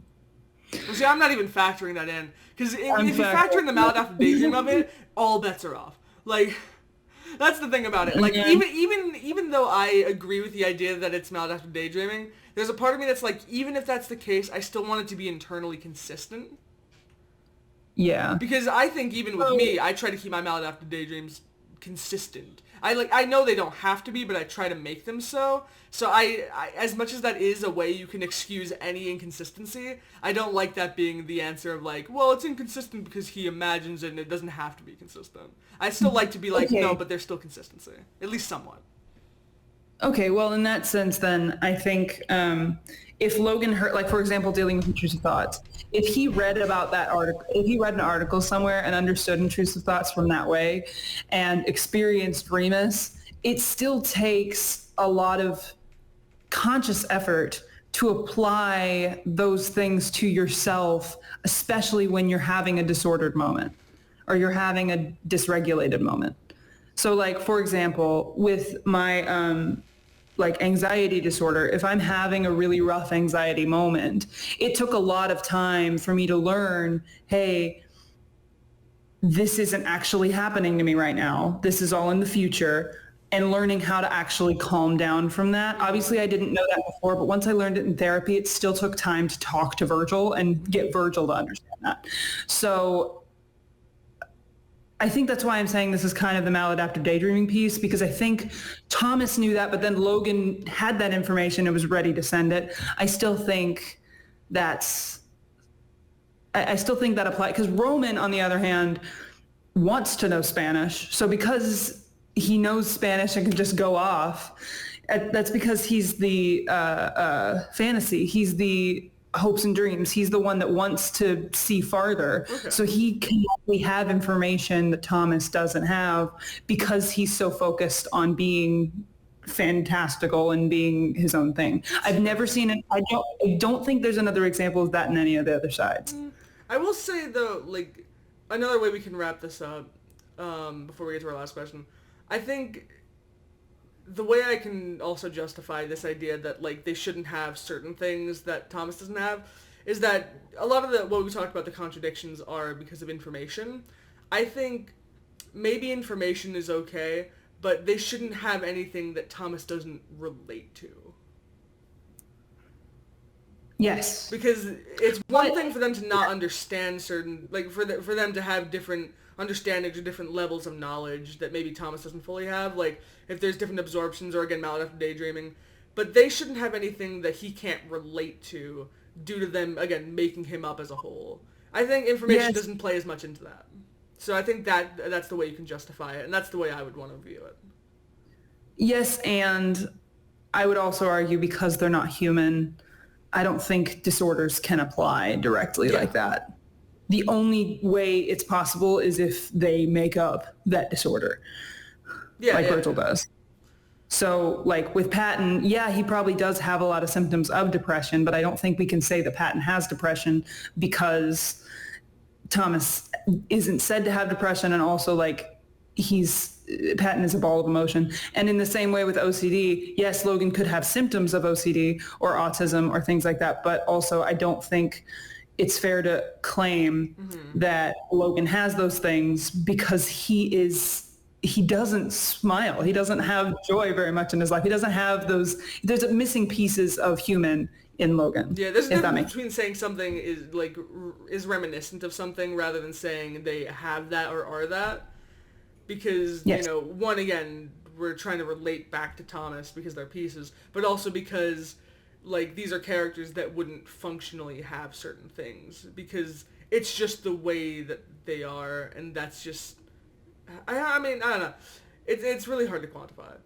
Well, see, I'm not even factoring that in. Because if you factor in the maladaptive daydream of it, all bets are off. That's the thing about it. Even though I agree with the idea that it's maladaptive daydreaming, there's a part of me that's even if that's the case, I still want it to be internally consistent. Yeah. Because I think even with me, I try to keep my maladaptive daydreams consistent. I know they don't have to be, but I try to make them so. So I as much as that is a way you can excuse any inconsistency, I don't like that being the answer of well, it's inconsistent because he imagines it and it doesn't have to be consistent. I still like to be no, but there's still consistency. At least somewhat. Okay, well, in that sense, then, I think if Logan heard, for example, dealing with intrusive thoughts, if he read about that article, if he read an article somewhere and understood intrusive thoughts from that way and experienced Remus, it still takes a lot of conscious effort to apply those things to yourself, especially when you're having a disordered moment or you're having a dysregulated moment. So for example, with my anxiety disorder, if I'm having a really rough anxiety moment, it took a lot of time for me to learn, hey, this isn't actually happening to me right now. This is all in the future. and learning how to actually calm down from that. Obviously, I didn't know that before, but once I learned it in therapy, it still took time to talk to Virgil and get Virgil to understand that. So I think that's why I'm saying this is kind of the maladaptive daydreaming piece, because I think Thomas knew that, but then Logan had that information and was ready to send it. I still think that applies, because Roman, on the other hand, wants to know Spanish. So because he knows Spanish and can just go off, that's because he's the fantasy. He's the hopes and dreams. He's the one that wants to see farther. Okay. So he can only have information that Thomas doesn't have because he's so focused on being fantastical and being his own thing. I've never seen it. I don't think there's another example of that in any of the other sides. I will say, though, like, another way we can wrap this up before we get to our last question. I think the way I can also justify this idea that, like, they shouldn't have certain things that Thomas doesn't have is that a lot of what we talked about, the contradictions, are because of information. I think maybe information is okay, but they shouldn't have anything that Thomas doesn't relate to. Yes. Because it's one thing for them to not understand certain, like, for them to have different understandings or different levels of knowledge that maybe Thomas doesn't fully have, like, if there's different absorptions or, again, maladaptive daydreaming. But they shouldn't have anything that he can't relate to due to them, again, making him up as a whole. I think information doesn't play as much into that. So I think that's the way you can justify it, and that's the way I would want to view it. Yes, and I would also argue because they're not human, I don't think disorders can apply directly like that. The only way it's possible is if they make up that disorder, like Virgil does. So, like, with Patton, he probably does have a lot of symptoms of depression, but I don't think we can say that Patton has depression because Thomas isn't said to have depression, and also, like, Patton is a ball of emotion. And in the same way with OCD, yes, Logan could have symptoms of OCD or autism or things like that, but also I don't think it's fair to claim that Logan has those things because he doesn't smile. He doesn't have joy very much in his life. He doesn't have there's missing pieces of human in Logan. Yeah, there's a difference between saying something is reminiscent of something rather than saying they have that or are that. Because, one, again, we're trying to relate back to Thomas because they're pieces, but also because, like, these are characters that wouldn't functionally have certain things because it's just the way that they are, and that's just, I mean, I don't know. It's really hard to quantify.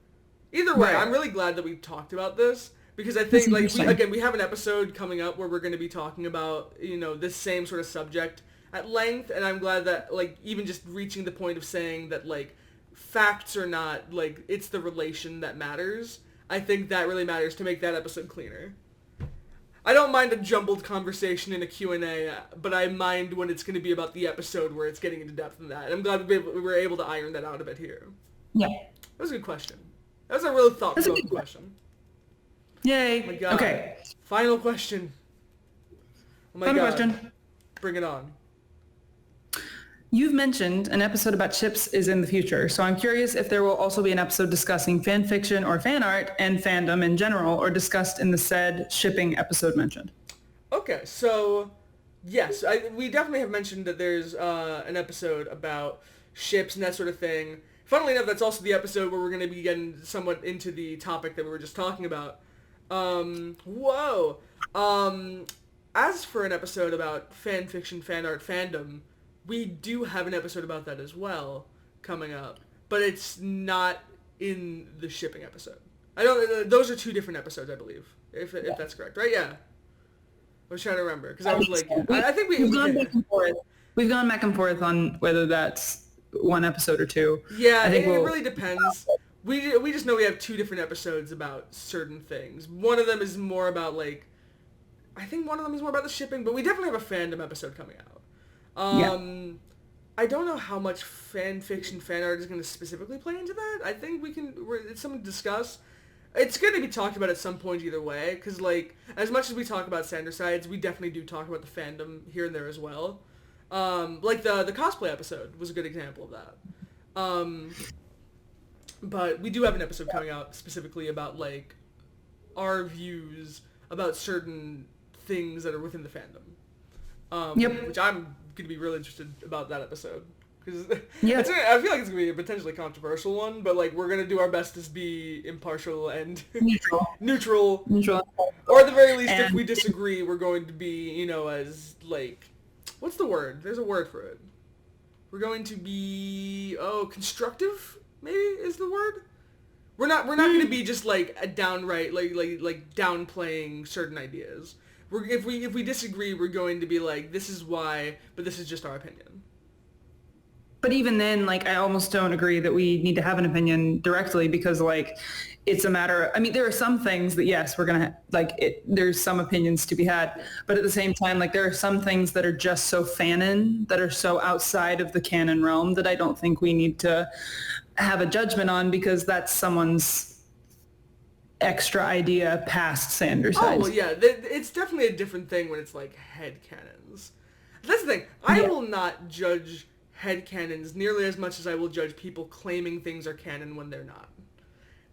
Either way, I'm really glad that we talked about this because I think, like, we have an episode coming up where we're going to be talking about, this same sort of subject at length, and I'm glad that, like, even just reaching the point of saying that, like, facts are not, like, it's the relation that matters. I think that really matters to make that episode cleaner. I don't mind a jumbled conversation in a Q&A, but I mind when it's going to be about the episode where it's getting into depth in that. And I'm glad we were able to iron that out a bit here. Yeah. That was a good question. That was a really thought-provoking question. Yay. Oh my God. Okay. Final question. Oh my God. Question. Bring it on. You've mentioned an episode about chips is in the future, so I'm curious if there will also be an episode discussing fan fiction or fan art and fandom in general, or discussed in the said shipping episode mentioned. Okay, so yes, we definitely have mentioned that there's an episode about ships and that sort of thing. Funnily enough, that's also the episode where we're going to be getting somewhat into the topic that we were just talking about. As for an episode about fan fiction, fan art, fandom, we do have an episode about that as well coming up, but it's not in the shipping episode. Those are two different episodes, I believe, if that's correct, right? Yeah. I was trying to remember because I was like, I think we've gone back and forth. We've gone back and forth on whether that's one episode or two. Yeah, I think it really depends. We just know we have two different episodes about certain things. One of them is more about, like, I think one of them is more about the shipping, but we definitely have a fandom episode coming out. I don't know how much fan fiction, fan art is going to specifically play into that. I think it's something to discuss. It's going to be talked about at some point either way, because, like, as much as we talk about Sandersides, we definitely do talk about the fandom here and there as well. Like the cosplay episode was a good example of that. But we do have an episode coming out specifically about, like, our views about certain things that are within the fandom. Which I'm going to be really interested about that epised. Because I feel like it's going to be a potentially controversial one, but, like, we're going to do our best to be impartial and neutral. Or at the very least, if we disagree, we're going to be, you know, as, like, what's the word? There's a word for it. We're going to be, constructive, maybe is the word? We're not going to be just, like, a downright, like downplaying certain ideas. If we disagree, we're going to be like, this is why, but this is just our opinion. But even then, like, I almost don't agree that we need to have an opinion directly because, like, it's a matter of, I mean, there are some things that, yes, we're going to, there's some opinions to be had. But at the same time, like, there are some things that are just so fanon, that are so outside of the canon realm that I don't think we need to have a judgment on because that's someone's extra idea past Sanders' side. Oh, well, yeah. It's definitely a different thing when it's, like, headcanons. That's the thing. I will not judge headcanons nearly as much as I will judge people claiming things are canon when they're not.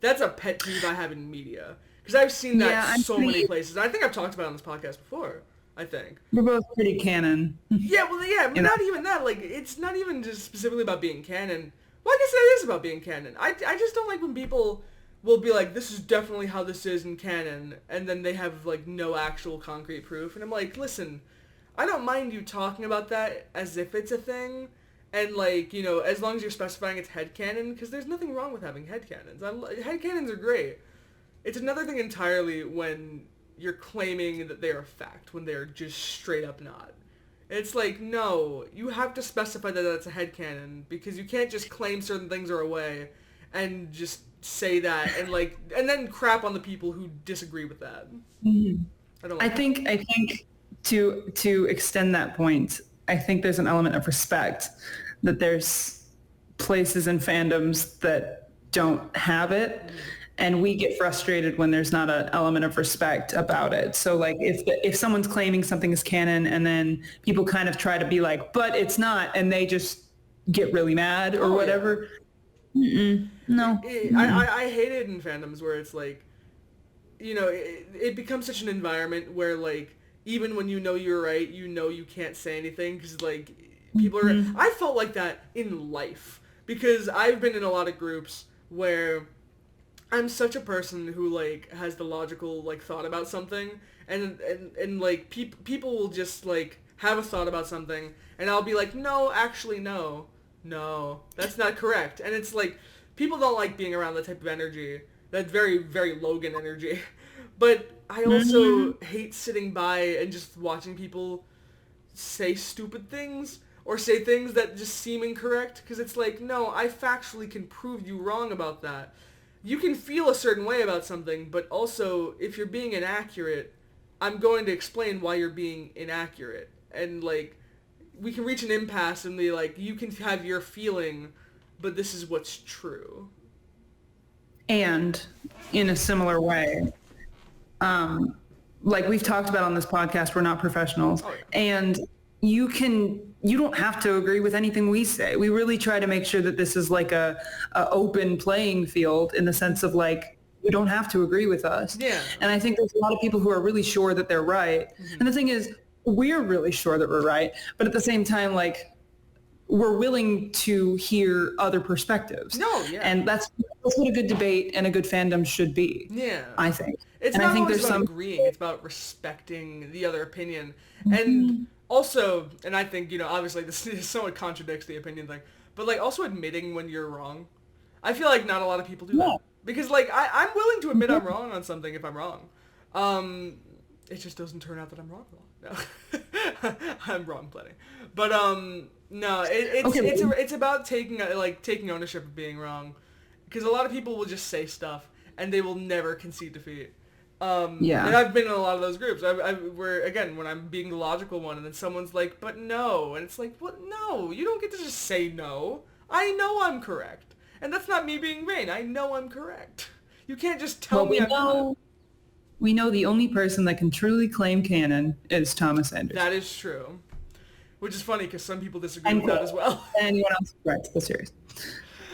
That's a pet peeve I have in media. Because I've seen that many places. I think I've talked about it on this podcast before, I think. We're both pretty canon. But not even that. Like, it's not even just specifically about being canon. Well, I guess it is about being canon. I just don't like when people will be like, this is definitely how this is in canon, and then they have, like, no actual concrete proof. And I'm like, listen, I don't mind you talking about that as if it's a thing, and, like, you know, as long as you're specifying it's headcanon, because there's nothing wrong with having headcanons. Headcanons are great. It's another thing entirely when you're claiming that they are fact, when they're just straight up not. It's like, no, you have to specify that that's a headcanon, because you can't just claim certain things are away and just say that and then crap on the people who disagree with that. Mm-hmm. I think to extend that point, I think there's an element of respect that there's places and fandoms that don't have it. And we get frustrated when there's not an element of respect about it. So, like, if someone's claiming something is canon and then people kind of try to be like, but it's not, and they just get really mad or whatever. Yeah. No. I hate it in fandoms where it's like, you know, it becomes such an environment where, like, even when you know you're right, you know you can't say anything because, like, people are... I felt like that in life because I've been in a lot of groups where I'm such a person who, like, has the logical, like, thought about something, and like, people will just, like, have a thought about something, and I'll be like, no, actually, no, that's not correct. And it's like, people don't like being around that type of energy, that very, very Logan energy. But I also hate sitting by and just watching people say stupid things, or say things that just seem incorrect, because it's like, no, I factually can prove you wrong about that. You can feel a certain way about something, but also, if you're being inaccurate, I'm going to explain why you're being inaccurate. And, like, we can reach an impasse and be like, you can have your feeling, but this is what's true. And, in a similar way, like we've talked about on this podcast, we're not professionals. Oh, yeah. And you don't have to agree with anything we say. We really try to make sure that this is like a open playing field in the sense of, like, you don't have to agree with us. Yeah. And I think there's a lot of people who are really sure that they're right. Mm-hmm. And the thing is, we're really sure that we're right. But at the same time, like, we're willing to hear other perspectives. No, yeah. And that's what a good debate and a good fandom should be. Yeah. I think. It's and not I think always there's about agreeing. It's about respecting the other opinion. And also, and I think, you know, obviously this somewhat contradicts the opinion thing, but, like, also admitting when you're wrong. I feel like not a lot of people do that. Because, like, I'm willing to admit I'm wrong on something if I'm wrong. It just doesn't turn out that I'm wrong a lot. No. I'm wrong plenty. But, no, it's about taking ownership of being wrong. Because a lot of people will just say stuff, and they will never concede defeat. And I've been in a lot of those groups where, again, when I'm being the logical one, and then someone's like, but no. And it's like, what? No, you don't get to just say no. I know I'm correct. And that's not me being vain. I know I'm correct. You can't just tell me I'm not. We know the only person that can truly claim canon is Thomas Anderson. That is true. Which is funny, because some people disagree with that as well. Anyone else is correct. That's serious.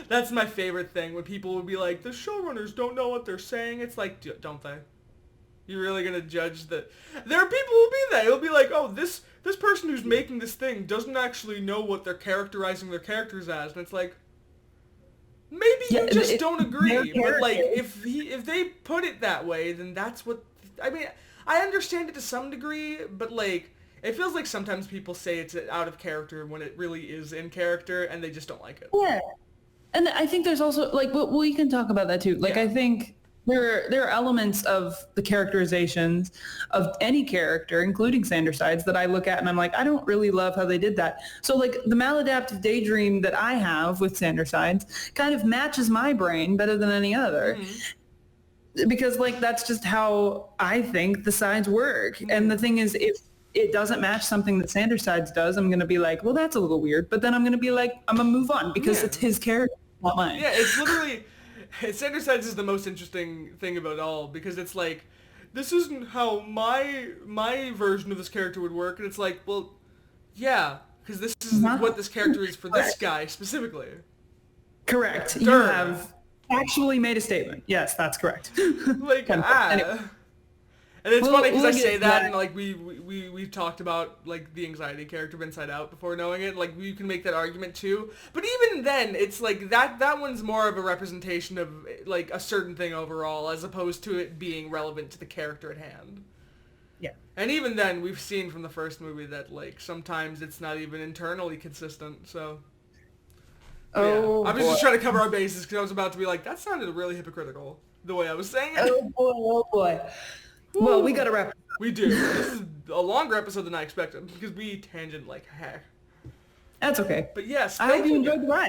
That's my favorite thing, when people would be like, the showrunners don't know what they're saying. It's like, don't they? You're really gonna judge the... There are people who'll be there. It'll be like, oh, this person who's making this thing doesn't actually know what they're characterizing their characters as. And it's like, maybe you just don't agree. But, like, if they put it that way, then that's what... I mean, I understand it to some degree, but, like, it feels like sometimes people say it's out of character when it really is in character, and they just don't like it. Yeah. And I think there's also, like, well, you can talk about that too. Like, I think there are elements of the characterizations of any character, including Sanderside's, that I look at and I'm like, I don't really love how they did that. So, like, the maladaptive daydream that I have with Sanderside's kind of matches my brain better than any other. Because, like, that's just how I think the sides work. And the thing is, if it doesn't match something that Sanderside's does, I'm going to be like, well, that's a little weird. But then I'm going to be like, I'm going to move on because it's his character, not mine. Yeah, it's literally... Sanderside's is the most interesting thing about it all, because it's like, this isn't how my version of this character would work, and it's like, well, yeah, because this is what this character is for this guy specifically. Correct. You have actually made a statement. Yes, that's correct. Like, anyway. And it's funny because I say that, and like we've talked about like the anxiety character of Inside Out before knowing it. Like, you can make that argument too. But even then, it's like that one's more of a representation of like a certain thing overall, as opposed to it being relevant to the character at hand. Yeah. And even then, we've seen from the first movie that like sometimes it's not even internally consistent. So. Oh, I was just trying to cover our bases because I was about to be like, that sounded really hypocritical the way I was saying it. Oh boy. Well, we gotta wrap. We do. This is a longer episode than I expected because we tangent like heck. That's okay. But yes, I hope you enjoyed the ride.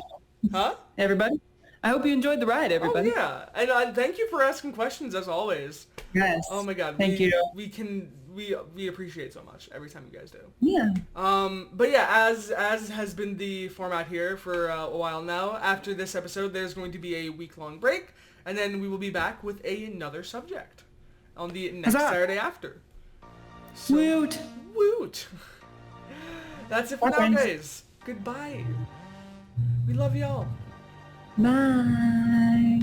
Huh? Everybody? I hope you enjoyed the ride, everybody. Oh, yeah. And thank you for asking questions as always. Yes. Oh my god. Thank you. We appreciate so much every time you guys do. Yeah. But yeah, as has been the format here for a while now, after this episode there's going to be a week-long break, and then we will be back with another subject on the next Saturday after. So, woot! Woot! That's it for now, guys. Goodbye. We love y'all. Bye.